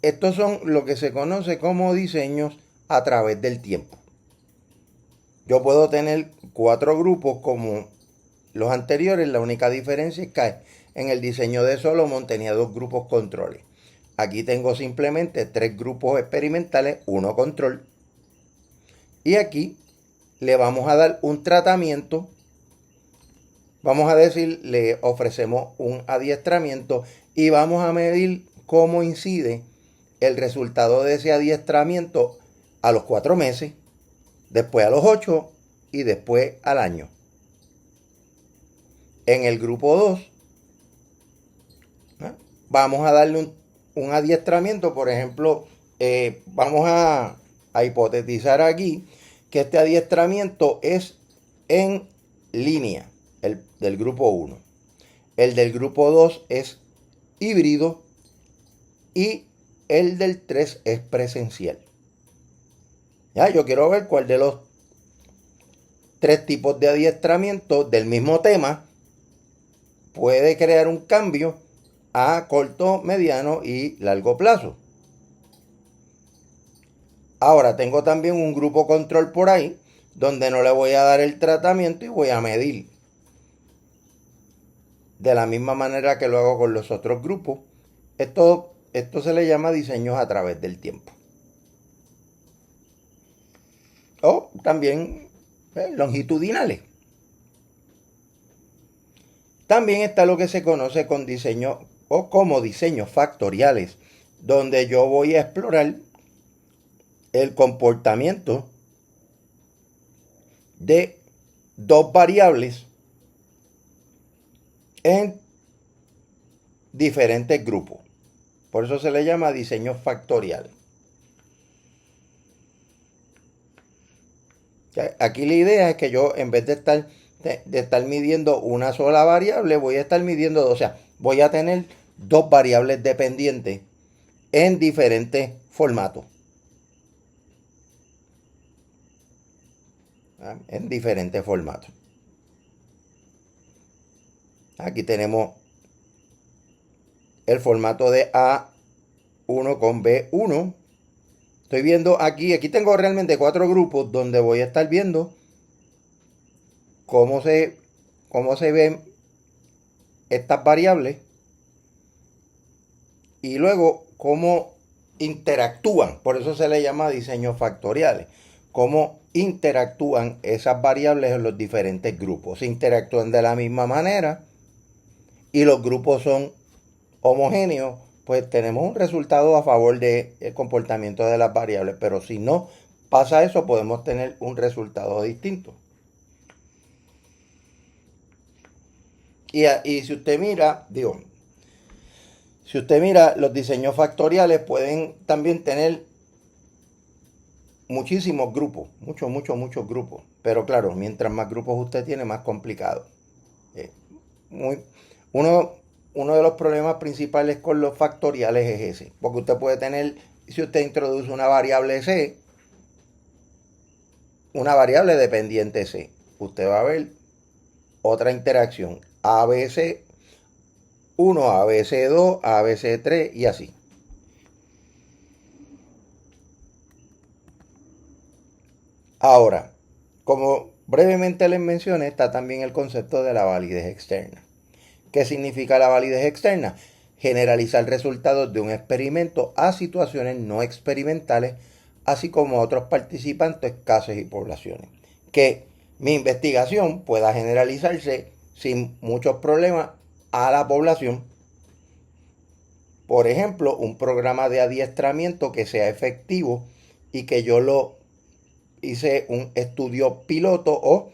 estos son lo que se conoce como diseños a través del tiempo. Yo puedo tener 4 grupos como los anteriores, la única diferencia es que en el diseño de Solomon tenía 2 grupos controles. Aquí tengo simplemente 3 grupos experimentales, 1 control. Y aquí le vamos a dar un tratamiento. Vamos a decir, le ofrecemos un adiestramiento y vamos a medir cómo incide el resultado de ese adiestramiento a los 4 meses, después a los 8 y después al año. En el grupo 2, vamos a darle un adiestramiento, por ejemplo, vamos a hipotetizar aquí que este adiestramiento es en línea, el del grupo 1. El del grupo 2 es híbrido y el del 3 es presencial. Ya, yo quiero ver cuál de los 3 tipos de adiestramiento del mismo tema puede crear un cambio a corto, mediano y largo plazo. Ahora tengo también un grupo control por ahí donde no le voy a dar el tratamiento y voy a medir. De la misma manera que lo hago con los otros grupos. Esto se le llama diseños a través del tiempo. O también longitudinales. También está lo que se conoce con diseño o como diseños factoriales, donde yo voy a explorar el comportamiento de 2 variables en diferentes grupos. Por eso se le llama diseño factorial. Aquí la idea es que yo, en vez de estar midiendo una sola variable, voy a estar midiendo 2. O sea, voy a tener 2 variables dependientes en diferentes formatos. En diferentes formatos. Aquí tenemos el formato de A1 con B1. Estoy viendo aquí tengo realmente 4 grupos donde voy a estar viendo cómo se ven estas variables y luego cómo interactúan. Por eso se le llama diseños factoriales. Cómo interactúan esas variables en los diferentes grupos. Se interactúan de la misma manera y los grupos son homogéneos, pues tenemos un resultado a favor del comportamiento de las variables. Pero si no pasa eso, podemos tener un resultado distinto. Y si usted mira, los diseños factoriales pueden también tener muchísimos grupos, muchos grupos. Pero claro, mientras más grupos usted tiene, más complicado. Uno de los problemas principales con los factoriales es ese. Porque usted puede tener, si usted introduce una variable C, una variable dependiente C, usted va a ver otra interacción. ABC1, ABC2, ABC3 y así. Ahora, como brevemente les mencioné, está también el concepto de la validez externa. ¿Qué significa la validez externa? Generalizar resultados de un experimento a situaciones no experimentales, así como a otros participantes, casos y poblaciones. Que mi investigación pueda generalizarse sin muchos problemas a la población. Por ejemplo, un programa de adiestramiento que sea efectivo y que yo lo hice un estudio piloto o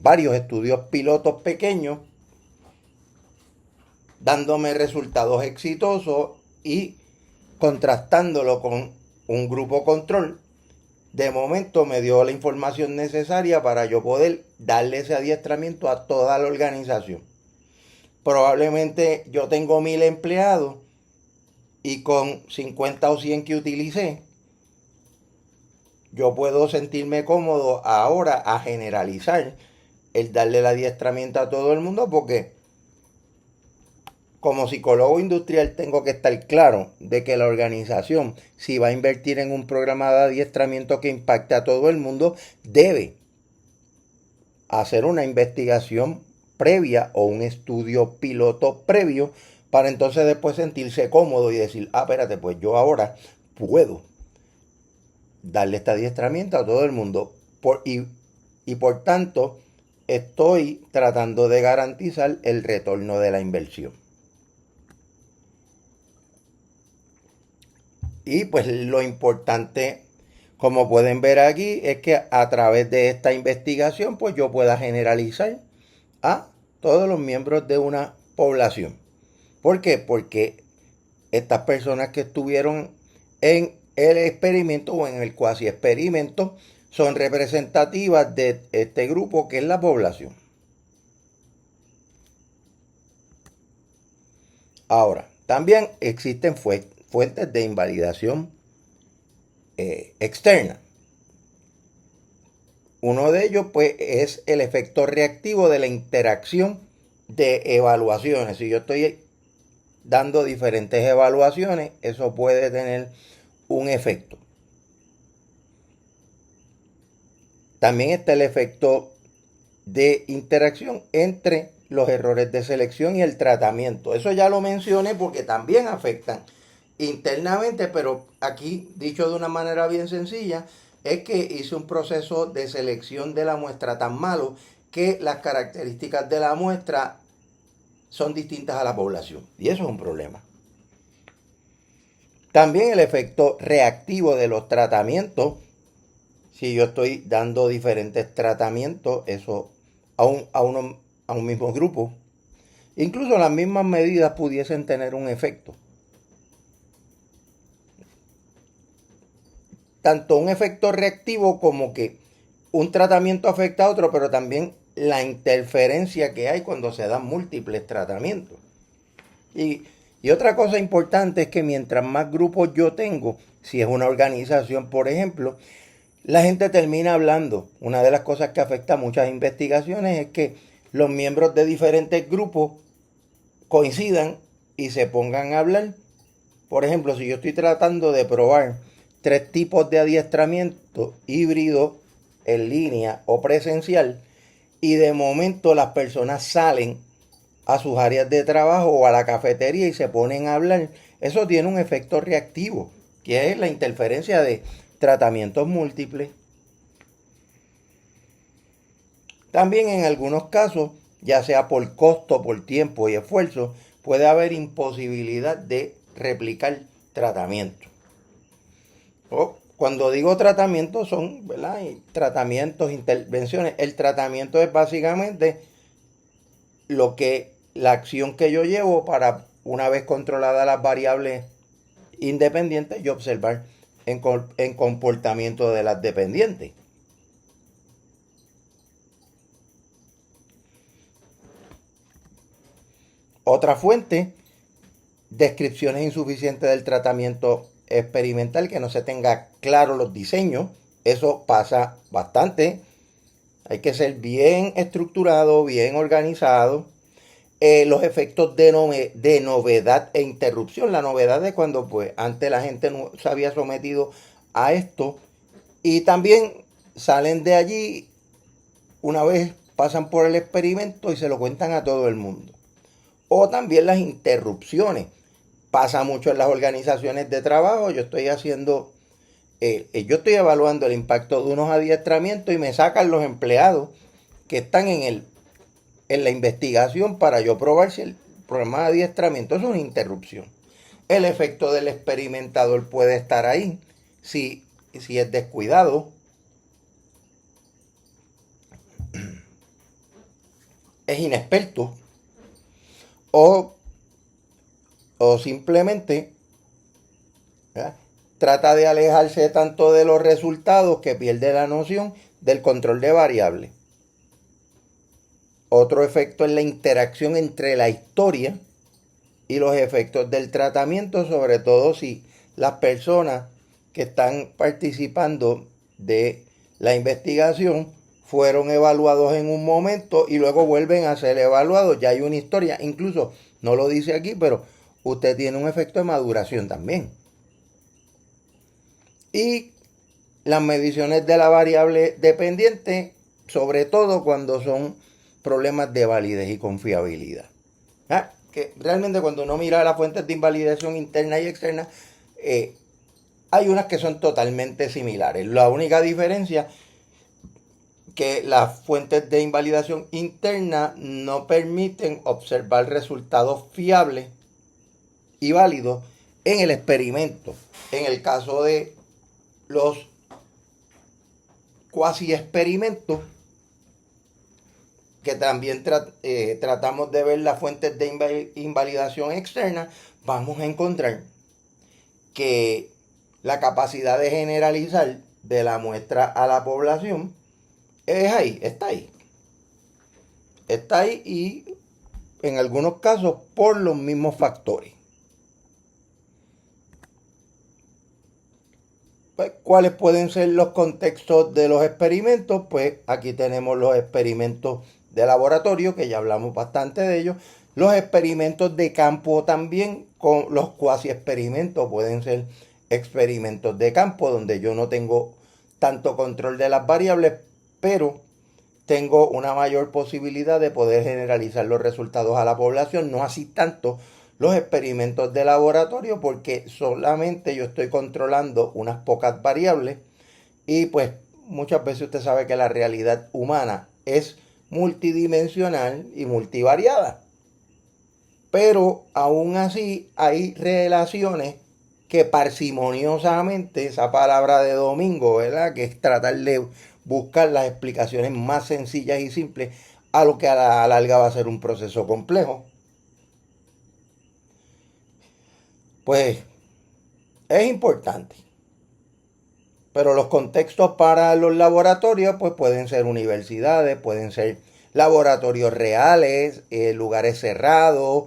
varios estudios pilotos pequeños dándome resultados exitosos y contrastándolo con un grupo control. De momento me dio la información necesaria para yo poder darle ese adiestramiento a toda la organización. Probablemente yo tengo 1000 empleados y con 50 o 100 que utilicé, yo puedo sentirme cómodo ahora a generalizar el darle el adiestramiento a todo el mundo porque como psicólogo industrial tengo que estar claro de que la organización, si va a invertir en un programa de adiestramiento que impacte a todo el mundo, debe hacer una investigación previa o un estudio piloto previo para entonces después sentirse cómodo y decir, espérate, pues yo ahora puedo darle este adiestramiento a todo el mundo y por tanto estoy tratando de garantizar el retorno de la inversión. Y pues lo importante, como pueden ver aquí, es que a través de esta investigación pues yo pueda generalizar a todos los miembros de una población. ¿Por qué? Porque estas personas que estuvieron en el experimento o en el cuasi experimento son representativas de este grupo que es la población. Ahora, también existen fuentes de invalidación externa. Uno de ellos pues es el efecto reactivo de la interacción de evaluaciones. Si yo estoy dando diferentes evaluaciones, eso puede tener un efecto. También está el efecto de interacción entre los errores de selección y el tratamiento. Eso ya lo mencioné porque también afectan internamente, pero aquí, dicho de una manera bien sencilla, es que hice un proceso de selección de la muestra tan malo que las características de la muestra son distintas a la población. Y eso es un problema. También el efecto reactivo de los tratamientos. Si yo estoy dando diferentes tratamientos, eso a un mismo grupo, incluso las mismas medidas pudiesen tener un efecto. Tanto un efecto reactivo como que un tratamiento afecta a otro, pero también la interferencia que hay cuando se dan múltiples tratamientos. Y otra cosa importante es que mientras más grupos yo tengo, si es una organización, por ejemplo, la gente termina hablando. Una de las cosas que afecta a muchas investigaciones es que los miembros de diferentes grupos coincidan y se pongan a hablar. Por ejemplo, si yo estoy tratando de probar 3 tipos de adiestramiento híbrido, en línea o presencial, y de momento las personas salen a sus áreas de trabajo o a la cafetería y se ponen a hablar, eso tiene un efecto reactivo, que es la interferencia de tratamientos múltiples. También en algunos casos, ya sea por costo, por tiempo y esfuerzo, puede haber imposibilidad de replicar tratamientos. Cuando digo tratamientos son, ¿verdad?, tratamientos, intervenciones. El tratamiento es básicamente la acción que yo llevo para, una vez controladas las variables independientes, yo observar en comportamiento de las dependientes. Otra fuente, descripciones insuficientes del tratamiento experimental, que no se tenga claro los diseños. Eso pasa bastante. Hay que ser bien estructurado, bien organizado. Los efectos de novedad e interrupción. La novedad es cuando pues antes la gente no se había sometido a esto y también salen de allí una vez pasan por el experimento y se lo cuentan a todo el mundo. O también las interrupciones. Pasa mucho en las organizaciones de trabajo. Yo estoy evaluando el impacto de unos adiestramientos y me sacan los empleados que están en la investigación para yo probar si el programa de adiestramiento es una interrupción. El efecto del experimentador puede estar ahí si es descuidado, es inexperto o simplemente, ¿verdad?, trata de alejarse tanto de los resultados que pierde la noción del control de variables. Otro efecto es la interacción entre la historia y los efectos del tratamiento, sobre todo si las personas que están participando de la investigación fueron evaluados en un momento y luego vuelven a ser evaluados. Ya hay una historia. Incluso No lo dice aquí, pero usted tiene un efecto de maduración también. Y las mediciones de la variable dependiente, sobre todo cuando son problemas de validez y confiabilidad. Que realmente cuando uno mira las fuentes de invalidación interna y externa, hay unas que son totalmente similares. La única diferencia que las fuentes de invalidación interna no permiten observar resultados fiables y válidos en el experimento. En el caso de los cuasi experimentos, que también tratamos de ver las fuentes de invalidación externa, vamos a encontrar que la capacidad de generalizar de la muestra a la población es ahí, está ahí. Está ahí y en algunos casos por los mismos factores. Pues, ¿cuáles pueden ser los contextos de los experimentos? Pues aquí tenemos los experimentos de laboratorio, que ya hablamos bastante de ellos. Los experimentos de campo también, con los cuasi experimentos, pueden ser experimentos de campo donde yo no tengo tanto control de las variables, pero tengo una mayor posibilidad de poder generalizar los resultados a la población, no así tanto los experimentos de laboratorio, porque solamente yo estoy controlando unas pocas variables y pues muchas veces usted sabe que la realidad humana es multidimensional y multivariada. Pero aún así hay relaciones que parsimoniosamente, esa palabra de domingo, ¿verdad? Que es tratar de buscar las explicaciones más sencillas y simples a lo que a la larga va a ser un proceso complejo. Pues es importante. Pero los contextos para los laboratorios pues pueden ser universidades, pueden ser laboratorios reales, lugares cerrados,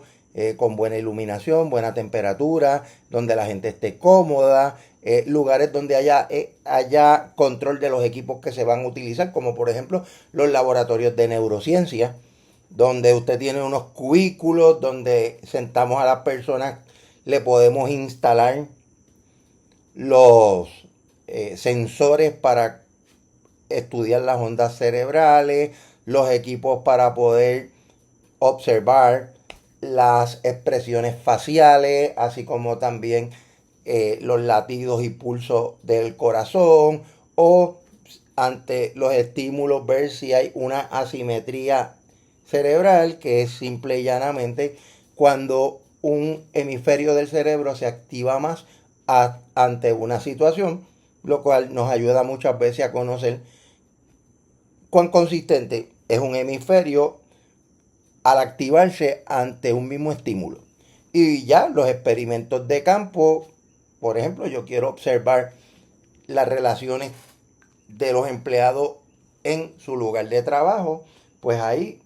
con buena iluminación, buena temperatura, donde la gente esté cómoda, lugares donde haya control de los equipos que se van a utilizar, como por ejemplo los laboratorios de neurociencia, donde usted tiene unos cubículos, donde sentamos a las personas, le podemos instalar los sensores para estudiar las ondas cerebrales, los equipos para poder observar las expresiones faciales, así como también los latidos y pulsos del corazón, o ante los estímulos ver si hay una asimetría cerebral, que es simple y llanamente cuando un hemisferio del cerebro se activa más ante una situación, lo cual nos ayuda muchas veces a conocer cuán consistente es un hemisferio al activarse ante un mismo estímulo. Y ya los experimentos de campo, por ejemplo, yo quiero observar las relaciones de los empleados en su lugar de trabajo, pues ahí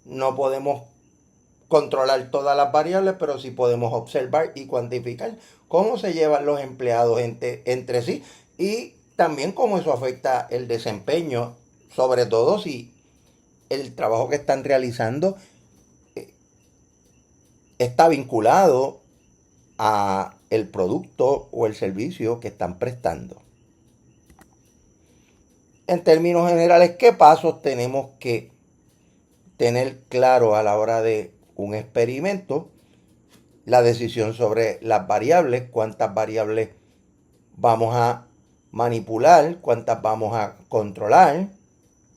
no podemos controlar todas las variables, pero sí podemos observar y cuantificar cómo se llevan los empleados entre sí y también cómo eso afecta el desempeño, sobre todo si el trabajo que están realizando está vinculado a el producto o el servicio que están prestando. En términos generales, ¿qué pasos tenemos que tener claro a la hora de un experimento? La decisión sobre las variables, cuántas variables vamos a manipular, cuántas vamos a controlar,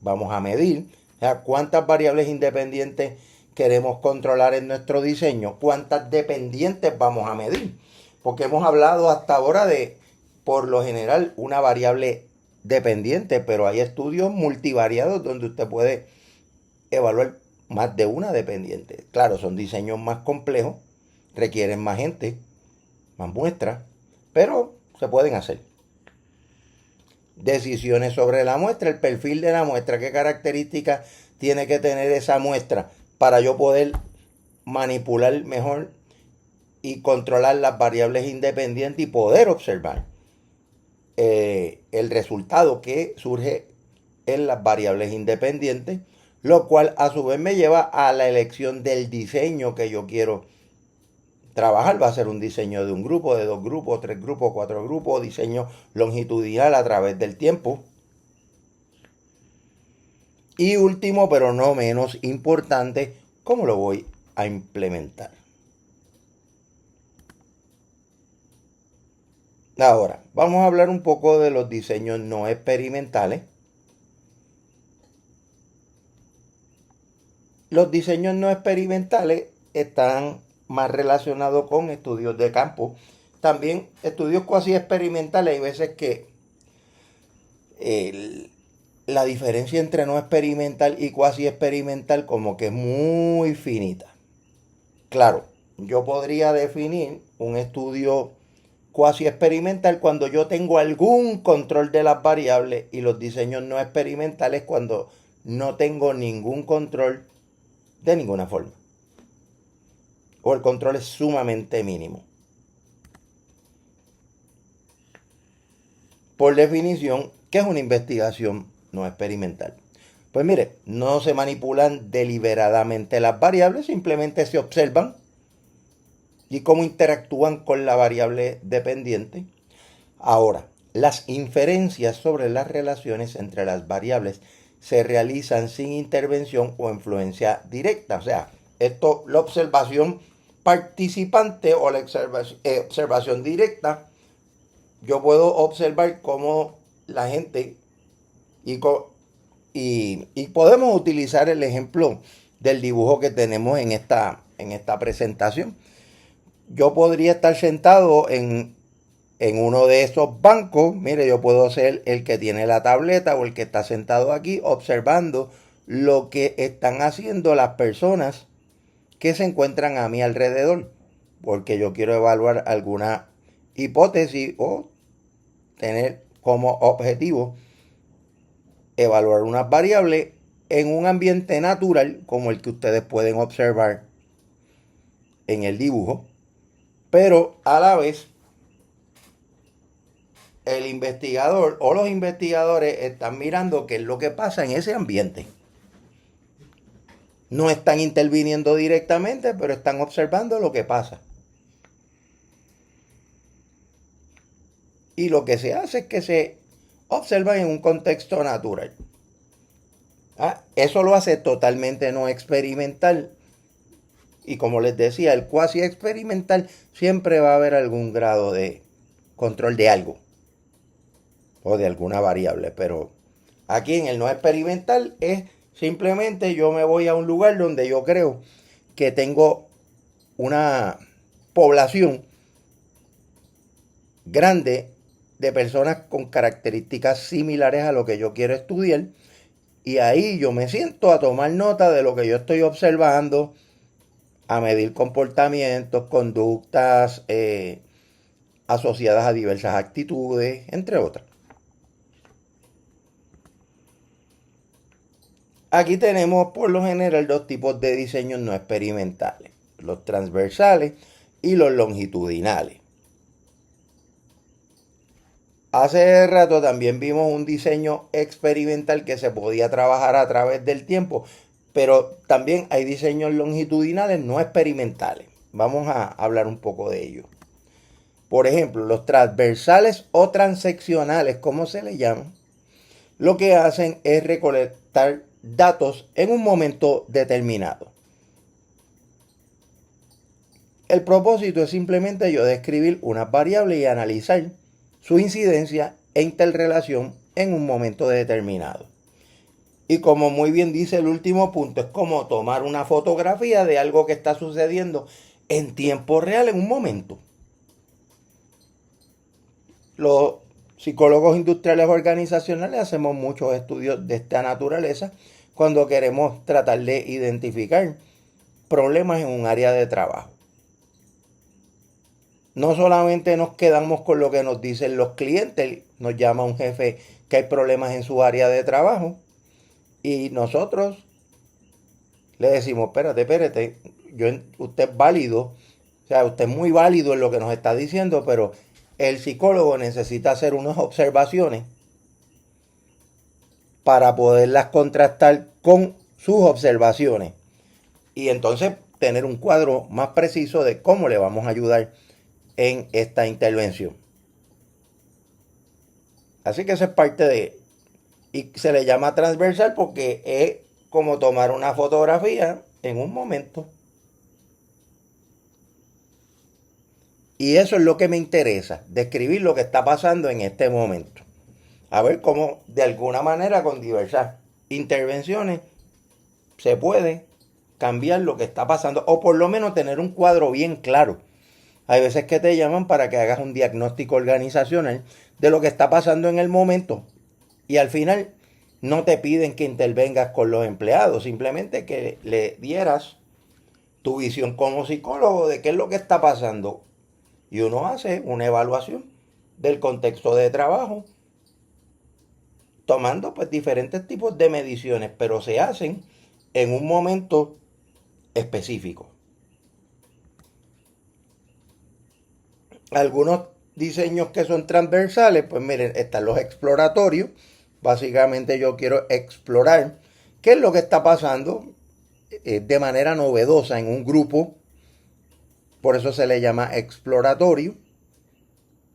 vamos a medir, o sea, cuántas variables independientes queremos controlar en nuestro diseño, cuántas dependientes vamos a medir, porque hemos hablado hasta ahora de, por lo general, una variable dependiente, pero hay estudios multivariados donde usted puede evaluar más de una dependiente. Claro, son diseños más complejos, requieren más gente, más muestras, pero se pueden hacer. Decisiones sobre la muestra, el perfil de la muestra, qué características tiene que tener esa muestra para yo poder manipular mejor y controlar las variables independientes y poder observar el resultado que surge en las variables independientes. lo cual a su vez me lleva a la elección del diseño que yo quiero trabajar. Va a ser un diseño de un grupo, de 2 grupos, 3 grupos, 4 grupos, diseño longitudinal a través del tiempo. Y último, pero no menos importante, ¿cómo lo voy a implementar? Ahora, vamos a hablar un poco de los diseños no experimentales. Los diseños no experimentales están más relacionados con estudios de campo. También estudios cuasi experimentales, hay veces que la diferencia entre no experimental y cuasi experimental como que es muy finita. Claro, yo podría definir un estudio cuasi experimental cuando yo tengo algún control de las variables, y los diseños no experimentales cuando no tengo ningún control de ninguna forma, o el control es sumamente mínimo. Por definición, ¿qué es una investigación no experimental? Pues mire, no se manipulan deliberadamente las variables, simplemente se observan y cómo interactúan con la variable dependiente. Ahora, las inferencias sobre las relaciones entre las variables se realizan sin intervención o influencia directa. O sea, esto, la observación participante o la observación directa, yo puedo observar cómo la gente y podemos utilizar el ejemplo del dibujo que tenemos en esta presentación. Yo podría estar sentado en uno de esos bancos. Mire, yo puedo ser el que tiene la tableta o el que está sentado aquí observando lo que están haciendo las personas que se encuentran a mi alrededor, porque yo quiero evaluar alguna hipótesis o tener como objetivo evaluar unas variables en un ambiente natural como el que ustedes pueden observar en el dibujo, pero a la vez el investigador o los investigadores están mirando qué es lo que pasa en ese ambiente. No están interviniendo directamente, pero están observando lo que pasa. Y lo que se hace es que se observa en un contexto natural. Eso lo hace totalmente no experimental. Y como les decía, el cuasi experimental siempre va a haber algún grado de control de algo o de alguna variable, pero aquí en el no experimental es simplemente yo me voy a un lugar donde yo creo que tengo una población grande de personas con características similares a lo que yo quiero estudiar, y ahí yo me siento a tomar nota de lo que yo estoy observando, a medir comportamientos, conductas asociadas a diversas actitudes, entre otras. Aquí tenemos por lo general 2 tipos de diseños no experimentales: los transversales y los longitudinales. Hace rato también vimos un diseño experimental que se podía trabajar a través del tiempo, pero también hay diseños longitudinales no experimentales. Vamos a hablar un poco de ello. Por ejemplo, los transversales o transeccionales, como se le llaman, lo que hacen es recolectar datos en un momento determinado. El propósito es simplemente yo describir unas variables y analizar su incidencia e interrelación en un momento determinado. Y como muy bien dice el último punto, es como tomar una fotografía de algo que está sucediendo en tiempo real en un momento. Los psicólogos industriales organizacionales hacemos muchos estudios de esta naturaleza cuando queremos tratar de identificar problemas en un área de trabajo. No solamente nos quedamos con lo que nos dicen los clientes, nos llama un jefe que hay problemas en su área de trabajo y nosotros le decimos, espérate, usted es válido, o sea, usted es muy válido en lo que nos está diciendo, pero el psicólogo necesita hacer unas observaciones para poderlas contrastar con sus observaciones y entonces tener un cuadro más preciso de cómo le vamos a ayudar en esta intervención. Así que eso es parte de... Y se le llama transversal porque es como tomar una fotografía en un momento. Y eso es lo que me interesa, describir lo que está pasando en este momento. A ver cómo de alguna manera con diversas intervenciones se puede cambiar lo que está pasando o por lo menos tener un cuadro bien claro. Hay veces que te llaman para que hagas un diagnóstico organizacional de lo que está pasando en el momento y al final no te piden que intervengas con los empleados, simplemente que le dieras tu visión como psicólogo de qué es lo que está pasando. Y uno hace una evaluación del contexto de trabajo, tomando pues diferentes tipos de mediciones, pero se hacen en un momento específico. Algunos diseños que son transversales, pues miren, están los exploratorios. Básicamente yo quiero explorar qué es lo que está pasando de manera novedosa en un grupo. Por eso se le llama exploratorio.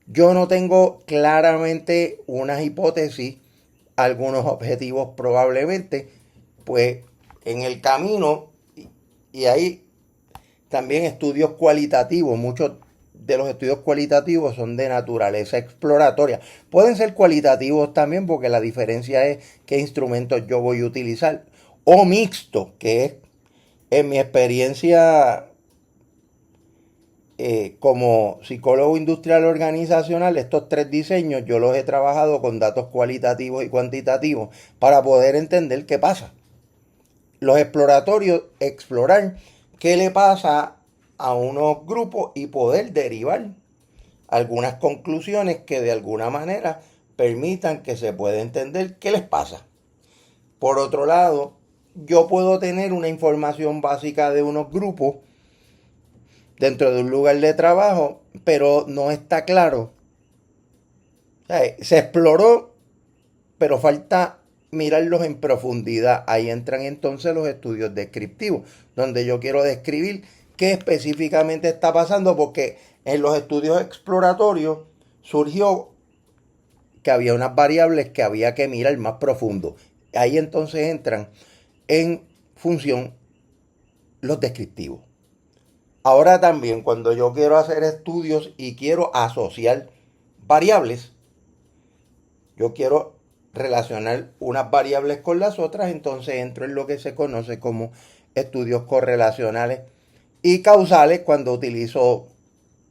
Yo no tengo claramente unas hipótesis, algunos objetivos probablemente, pues en el camino, y hay también estudios cualitativos, muchos de los estudios cualitativos son de naturaleza exploratoria. Pueden ser cualitativos también porque la diferencia es qué instrumentos yo voy a utilizar. O mixto, que es en mi experiencia como psicólogo industrial organizacional, estos tres diseños yo los he trabajado con datos cualitativos y cuantitativos para poder entender qué pasa. Los exploratorios, explorar qué le pasa a unos grupos y poder derivar algunas conclusiones que de alguna manera permitan que se pueda entender qué les pasa. Por otro lado, yo puedo tener una información básica de unos grupos dentro de un lugar de trabajo, pero no está claro. O sea, se exploró, pero falta mirarlos en profundidad. Ahí entran entonces los estudios descriptivos, donde yo quiero describir qué específicamente está pasando, porque en los estudios exploratorios surgió que había unas variables que había que mirar más profundo. Ahí entonces entran en función los descriptivos. Ahora también cuando yo quiero hacer estudios y quiero asociar variables, yo quiero relacionar unas variables con las otras, entonces entro en lo que se conoce como estudios correlacionales y causales cuando utilizo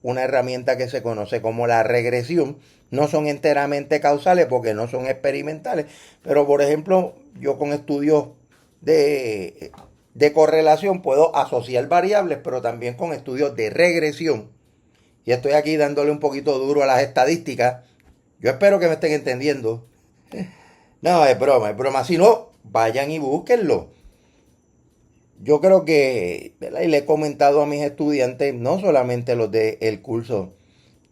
una herramienta que se conoce como la regresión. No son enteramente causales porque no son experimentales, pero por ejemplo, yo con estudios de correlación puedo asociar variables, pero también con estudios de regresión. Y estoy aquí dándole un poquito duro a las estadísticas. Yo espero que me estén entendiendo. No, es broma, es broma. Si no, vayan y búsquenlo. Yo creo que, ¿verdad? Y le he comentado a mis estudiantes, no solamente los del curso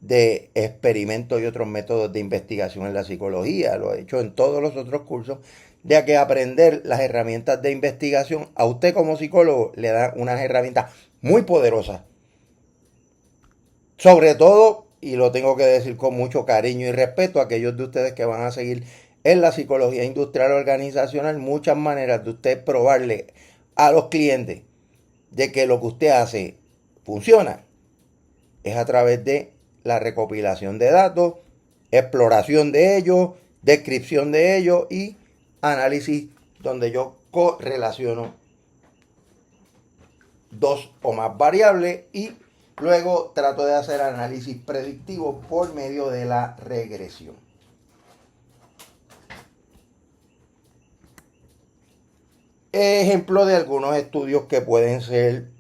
de experimentos y otros métodos de investigación en la psicología, lo he hecho en todos los otros cursos, de que aprender las herramientas de investigación a usted como psicólogo le da unas herramientas muy poderosas. Sobre todo, y lo tengo que decir con mucho cariño y respeto a aquellos de ustedes que van a seguir en la psicología industrial organizacional, muchas maneras de usted probarle a los clientes de que lo que usted hace funciona es a través de la recopilación de datos, exploración de ellos, descripción de ellos y análisis donde yo correlaciono dos o más variables y luego trato de hacer análisis predictivo por medio de la regresión. Ejemplo de algunos estudios que pueden ser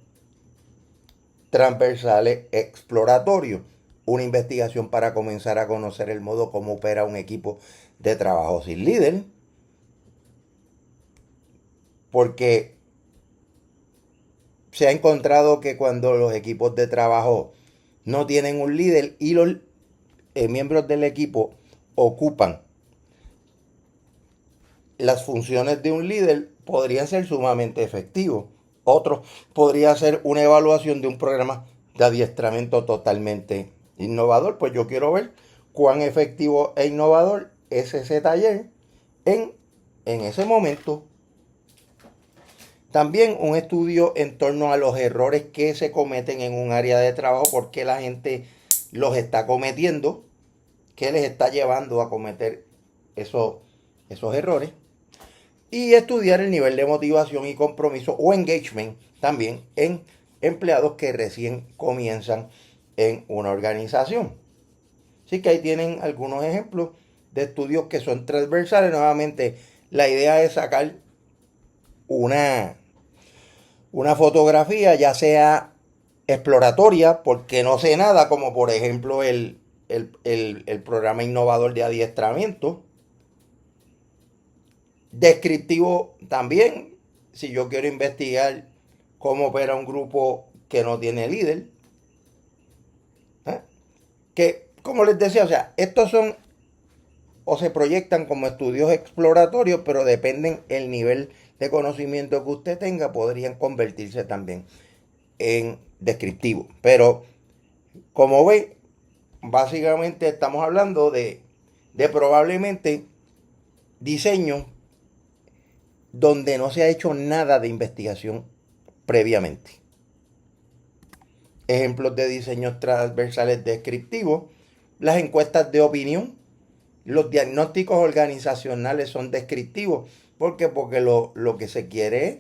transversales exploratorios. Una investigación para comenzar a conocer el modo como opera un equipo de trabajo sin líder. Porque se ha encontrado que cuando los equipos de trabajo no tienen un líder y los miembros del equipo ocupan las funciones de un líder podrían ser sumamente efectivos. Otro podría ser una evaluación de un programa de adiestramiento totalmente innovador. Pues yo quiero ver cuán efectivo e innovador es ese taller en ese momento. También un estudio en torno a los errores que se cometen en un área de trabajo, por qué la gente los está cometiendo, qué les está llevando a cometer esos errores. Y estudiar el nivel de motivación y compromiso o engagement también en empleados que recién comienzan en una organización. Así que ahí tienen algunos ejemplos de estudios que son transversales. Nuevamente, la idea es sacar una fotografía, ya sea exploratoria, porque no sé nada, como por ejemplo el programa innovador de adiestramiento. Descriptivo también, si yo quiero investigar cómo opera un grupo que no tiene líder. ¿Eh? Que, como les decía, o sea, estos son o se proyectan como estudios exploratorios, pero dependen el nivel de conocimiento que usted tenga, podrían convertirse también en descriptivos. Pero, como ve, básicamente estamos hablando de probablemente diseños donde no se ha hecho nada de investigación previamente. Ejemplos de diseños transversales descriptivos, las encuestas de opinión, los diagnósticos organizacionales son descriptivos. ¿Por qué? Porque lo que se quiere es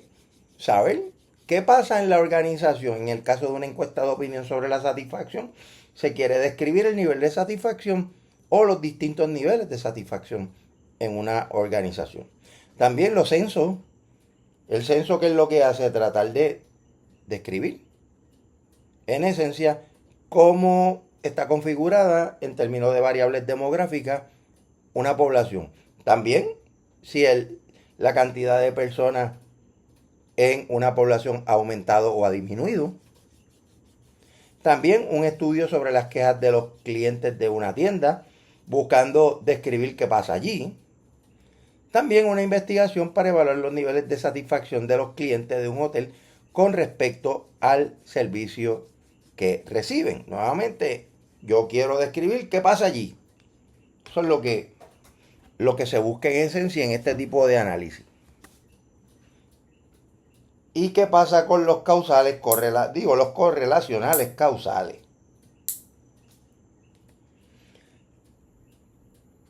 saber qué pasa en la organización. En el caso de una encuesta de opinión sobre la satisfacción, se quiere describir el nivel de satisfacción o los distintos niveles de satisfacción en una organización. También los censos. El censo, ¿qué es lo que hace? Tratar de describir, en esencia, cómo está configurada en términos de variables demográficas una población. También si la cantidad de personas en una población ha aumentado o ha disminuido. También un estudio sobre las quejas de los clientes de una tienda, buscando describir qué pasa allí. También una investigación para evaluar los niveles de satisfacción de los clientes de un hotel con respecto al servicio que reciben. Nuevamente, yo quiero describir qué pasa allí. Eso es lo que se busca en esencia en este tipo de análisis. ¿Y qué pasa con los causales? Los correlacionales causales.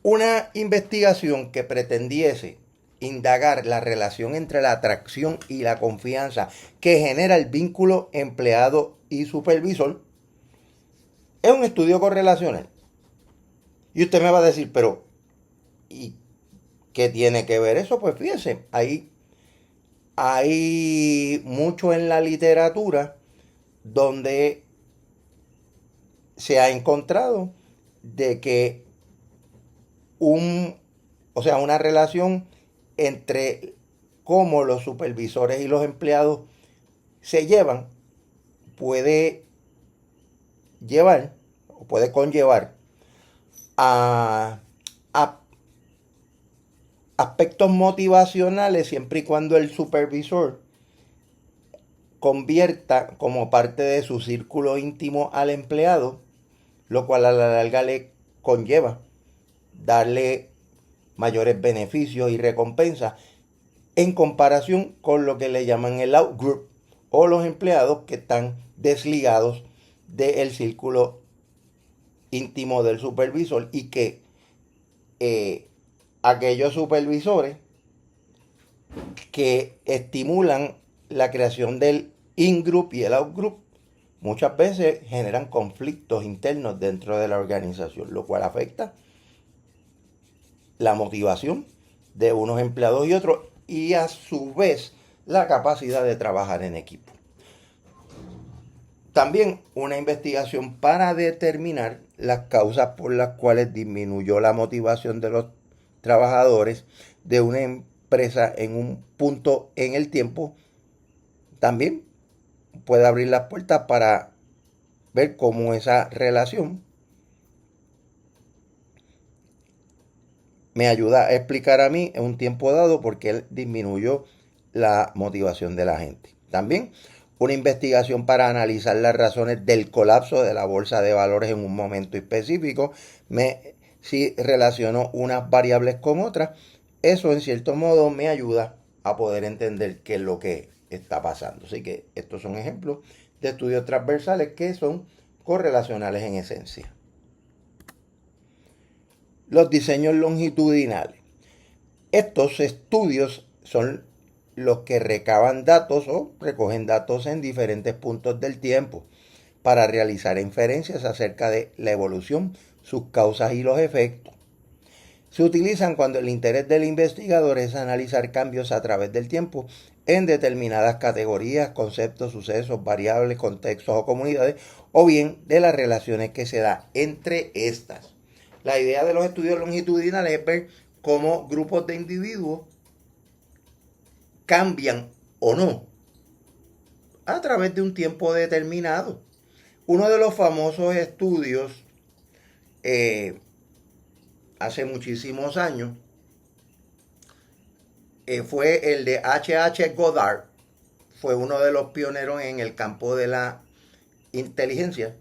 Una investigación que pretendiese indagar la relación entre la atracción y la confianza que genera el vínculo empleado y supervisor es un estudio correlacional. Y usted me va a decir, pero ¿y qué tiene que ver eso? Pues fíjense, hay mucho en la literatura donde se ha encontrado de que una relación entre cómo los supervisores y los empleados se llevan puede llevar o puede conllevar a aspectos motivacionales siempre y cuando el supervisor convierta como parte de su círculo íntimo al empleado, lo cual a la larga le conlleva darle mayores beneficios y recompensas en comparación con lo que le llaman el outgroup o los empleados que están desligados del círculo íntimo del supervisor y que aquellos supervisores que estimulan la creación del in-group y el out-group muchas veces generan conflictos internos dentro de la organización, lo cual afecta la motivación de unos empleados y otros y a su vez la capacidad de trabajar en equipo. También una investigación para determinar las causas por las cuales disminuyó la motivación de los trabajadores de una empresa en un punto en el tiempo también puede abrir las puertas para ver cómo esa relación me ayuda a explicar a mí en un tiempo dado por qué él disminuyó la motivación de la gente. También una investigación para analizar las razones del colapso de la bolsa de valores en un momento específico. Si relaciono unas variables con otras, eso en cierto modo me ayuda a poder entender qué es lo que está pasando. Así que estos son ejemplos de estudios transversales que son correlacionales en esencia. Los diseños longitudinales. Estos estudios son los que recaban datos o recogen datos en diferentes puntos del tiempo para realizar inferencias acerca de la evolución, sus causas y los efectos. Se utilizan cuando el interés del investigador es analizar cambios a través del tiempo en determinadas categorías, conceptos, sucesos, variables, contextos o comunidades, o bien de las relaciones que se dan entre estas. La idea de los estudios longitudinales es ver cómo grupos de individuos cambian o no a través de un tiempo determinado. Uno de los famosos estudios hace muchísimos años fue el de H.H. Goddard. Fue uno de los pioneros en el campo de la inteligencia,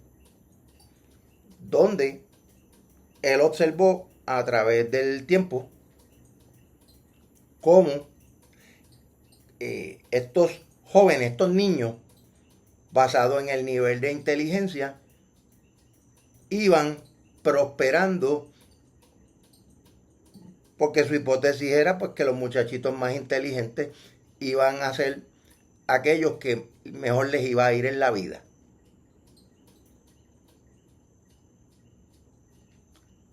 donde él observó a través del tiempo cómo estos jóvenes, estos niños, basados en el nivel de inteligencia, iban prosperando, porque su hipótesis era pues que los muchachitos más inteligentes iban a ser aquellos que mejor les iba a ir en la vida.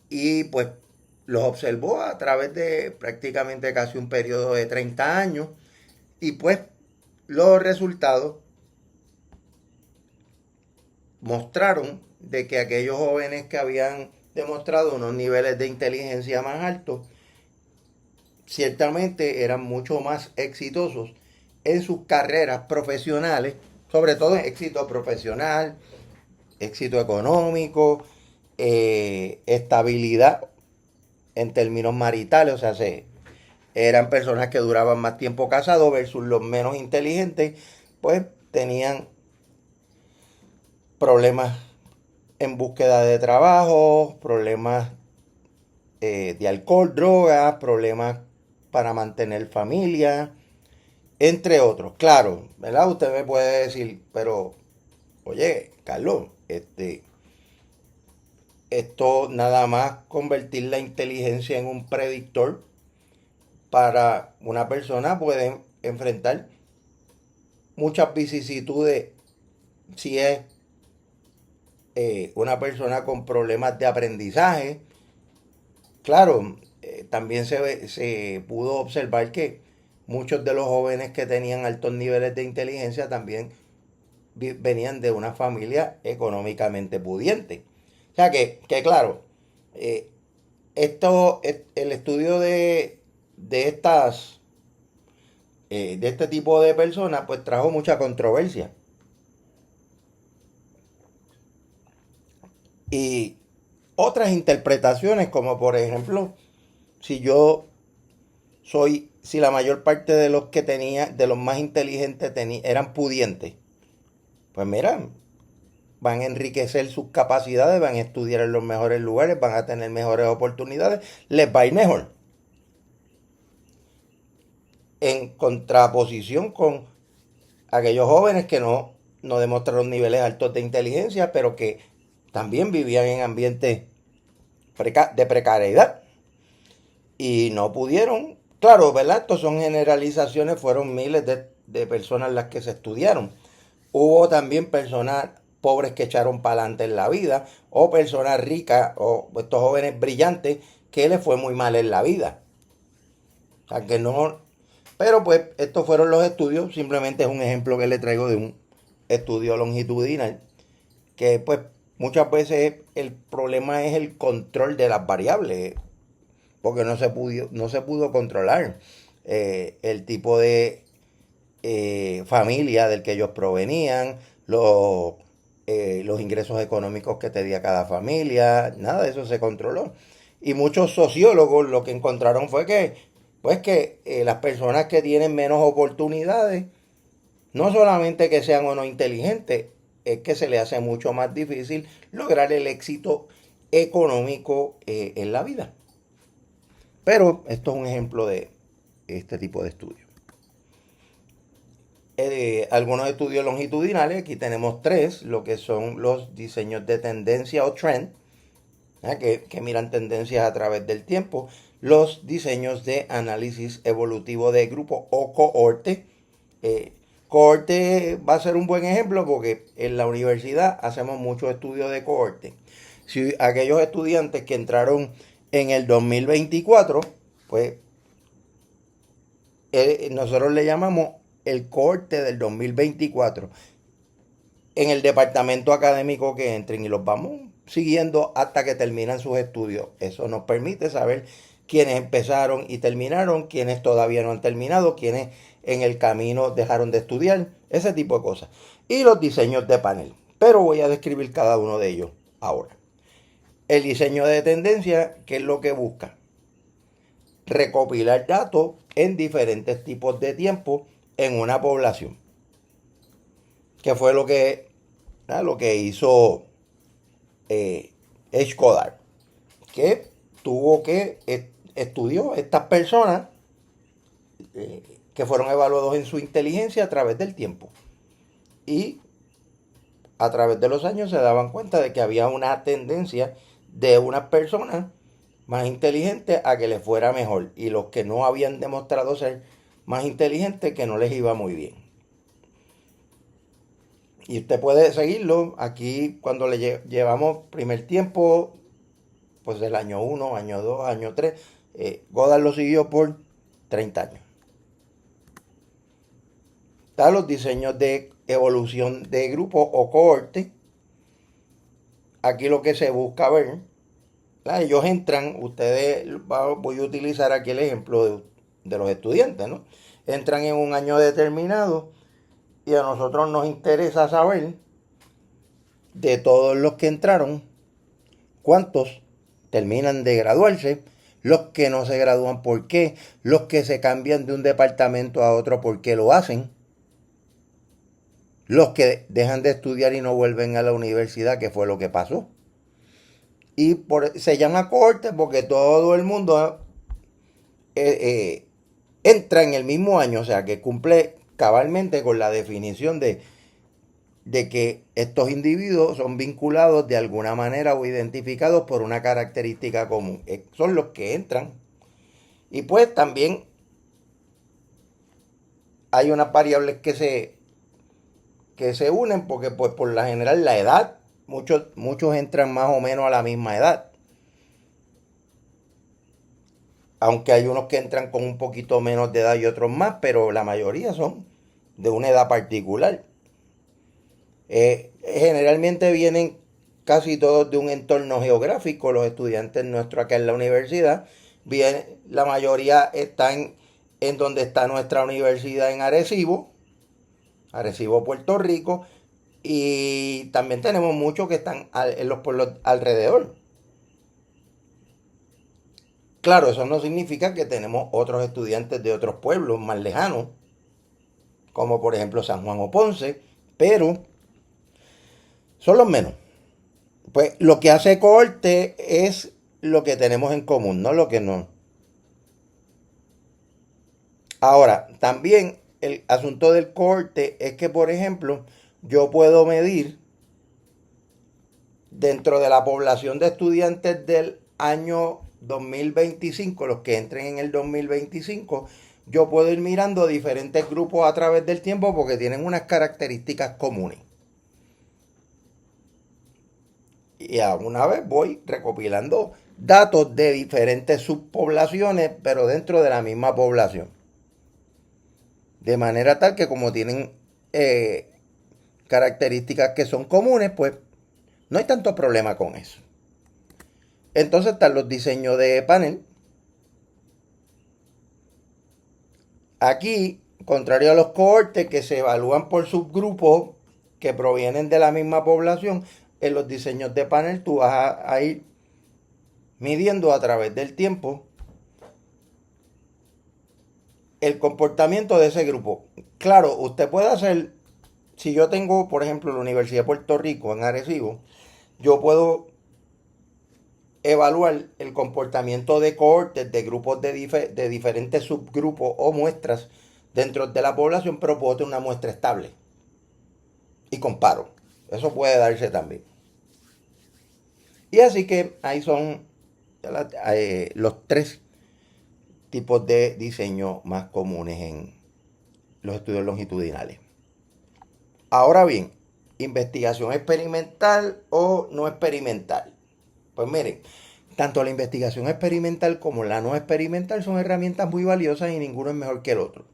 Y pues los observó a través de prácticamente casi un periodo de 30 años y pues los resultados mostraron de que aquellos jóvenes que habían demostrado unos niveles de inteligencia más altos ciertamente eran mucho más exitosos en sus carreras profesionales, sobre todo en éxito profesional, éxito económico, estabilidad en términos maritales, o sea, eran personas que duraban más tiempo casados versus los menos inteligentes, pues tenían problemas en búsqueda de trabajo, problemas de alcohol, drogas, problemas para mantener familia, entre otros. Claro, ¿verdad? Usted me puede decir, pero, oye, Carlos, esto nada más convertir la inteligencia en un predictor para una persona puede enfrentar muchas vicisitudes si es una persona con problemas de aprendizaje. Claro, también se pudo observar que muchos de los jóvenes que tenían altos niveles de inteligencia también venían de una familia económicamente pudiente. O sea que claro, eh, el estudio de estas de este tipo de personas pues trajo mucha controversia. Y otras interpretaciones, como por ejemplo, si yo si la mayor parte de los que tenía, de los más inteligentes eran pudientes, pues mira, van a enriquecer sus capacidades, van a estudiar en los mejores lugares, van a tener mejores oportunidades, les va a ir mejor. En contraposición con aquellos jóvenes que no demostraron niveles altos de inteligencia, pero que también vivían en ambientes de precariedad y no pudieron. Claro, ¿verdad? Estos son generalizaciones, fueron miles de personas las que se estudiaron. Hubo también personas pobres que echaron para adelante en la vida, o personas ricas, o estos jóvenes brillantes que les fue muy mal en la vida. O sea que no. Pero pues estos fueron los estudios, simplemente es un ejemplo que le traigo de un estudio longitudinal, que pues muchas veces el problema es el control de las variables, porque no se pudo controlar el tipo de familia del que ellos provenían, los ingresos económicos que tenía cada familia, nada de eso se controló. Y muchos sociólogos lo que encontraron fue que, pues que las personas que tienen menos oportunidades, no solamente que sean o no inteligentes, es que se les hace mucho más difícil lograr el éxito económico en la vida. Pero esto es un ejemplo de este tipo de estudios. Algunos estudios longitudinales, aquí tenemos tres, lo que son los diseños de tendencia o trend, que miran tendencias a través del tiempo, los diseños de análisis evolutivo de grupo o cohorte. Cohorte va a ser un buen ejemplo porque en la universidad hacemos muchos estudios de cohorte. Si aquellos estudiantes que entraron en el 2024, pues nosotros le llamamos el cohorte del 2024 en el departamento académico que entren y los vamos siguiendo hasta que terminan sus estudios. Eso nos permite saber quiénes empezaron y terminaron, quiénes todavía no han terminado, quiénes en el camino dejaron de estudiar, ese tipo de cosas. Y los diseños de panel. Pero voy a describir cada uno de ellos ahora. El diseño de tendencia, ¿qué es lo que busca? Recopilar datos en diferentes tipos de tiempo en una población. Que fue lo que hizo Goddard, que tuvo que estudió estas personas que fueron evaluados en su inteligencia a través del tiempo. Y a través de los años se daban cuenta de que había una tendencia de unas personas más inteligentes a que les fuera mejor. Y los que no habían demostrado ser más inteligentes, que no les iba muy bien. Y usted puede seguirlo. Aquí cuando le llevamos primer tiempo, pues del año 1, año 2, año 3, Goddard lo siguió por 30 años. Están los diseños de evolución de grupo o cohorte. Aquí lo que se busca ver, ellos entran, voy a utilizar aquí el ejemplo de los estudiantes, ¿no? Entran en un año determinado y a nosotros nos interesa saber de todos los que entraron, cuántos terminan de graduarse, los que no se gradúan por qué, los que se cambian de un departamento a otro por qué lo hacen, los que dejan de estudiar y no vuelven a la universidad, que fue lo que pasó. Y se llama cohorte porque todo el mundo entra en el mismo año, o sea que cumple cabalmente con la definición de que estos individuos son vinculados de alguna manera o identificados por una característica común. Son los que entran. Y pues también hay unas variables que se unen porque pues por la general la edad, muchos entran más o menos a la misma edad. Aunque hay unos que entran con un poquito menos de edad y otros más, pero la mayoría son de una edad particular. Generalmente vienen casi todos de un entorno geográfico. Los estudiantes nuestros acá en la universidad, la mayoría están en donde está nuestra universidad en Arecibo, Puerto Rico, y también tenemos muchos que están en los pueblos alrededor. Claro, eso no significa que tenemos otros estudiantes de otros pueblos más lejanos, como por ejemplo San Juan o Ponce, pero son los menos. Pues lo que hace cohorte es lo que tenemos en común, no lo que no. Ahora, también el asunto del cohorte es que, por ejemplo, yo puedo medir dentro de la población de estudiantes del año 2025, los que entren en el 2025, yo puedo ir mirando diferentes grupos a través del tiempo porque tienen unas características comunes. Y a una vez voy recopilando datos de diferentes subpoblaciones, pero dentro de la misma población. De manera tal que como tienen características que son comunes, pues no hay tanto problema con eso. Entonces están los diseños de panel. Aquí, contrario a los cohortes que se evalúan por subgrupos que provienen de la misma población, en los diseños de panel tú vas a ir midiendo a través del tiempo el comportamiento de ese grupo. Claro, usted puede hacer, si yo tengo, por ejemplo, la Universidad de Puerto Rico en Arecibo, yo puedo evaluar el comportamiento de cohortes, de grupos de diferentes subgrupos o muestras dentro de la población, pero puedo tener una muestra estable y comparo. Eso puede darse también. Y así que ahí son los tres tipos de diseño más comunes en los estudios longitudinales. Ahora bien, investigación experimental o no experimental. Pues miren, tanto la investigación experimental como la no experimental son herramientas muy valiosas y ninguno es mejor que el otro.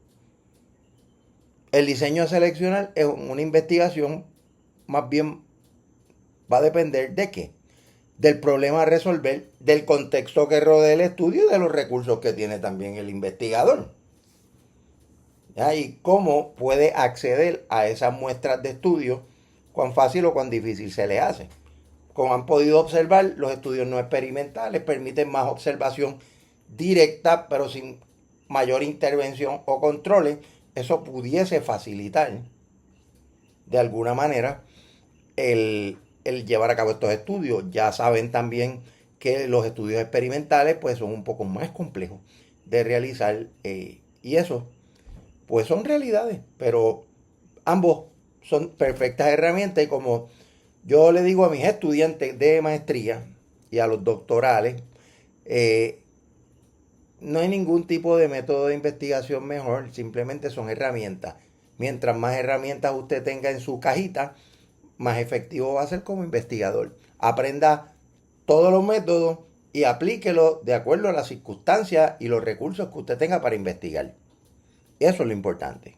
El diseño seleccional es una investigación, más bien va a depender de qué, del problema a resolver, del contexto que rodea el estudio y de los recursos que tiene también el investigador. ¿Ya? Y cómo puede acceder a esas muestras de estudio, cuán fácil o cuán difícil se le hace. Como han podido observar, los estudios no experimentales permiten más observación directa, pero sin mayor intervención o controles. Eso pudiese facilitar, de alguna manera, el llevar a cabo estos estudios. Ya saben también que los estudios experimentales pues son un poco más complejos de realizar y eso pues son realidades, pero ambos son perfectas herramientas y como yo le digo a mis estudiantes de maestría y a los doctorales, eh, no hay ningún tipo de método de investigación mejor, simplemente son herramientas. Mientras más herramientas usted tenga en su cajita, más efectivo va a ser como investigador. Aprenda todos los métodos y aplíquelo de acuerdo a las circunstancias y los recursos que usted tenga para investigar. Eso es lo importante.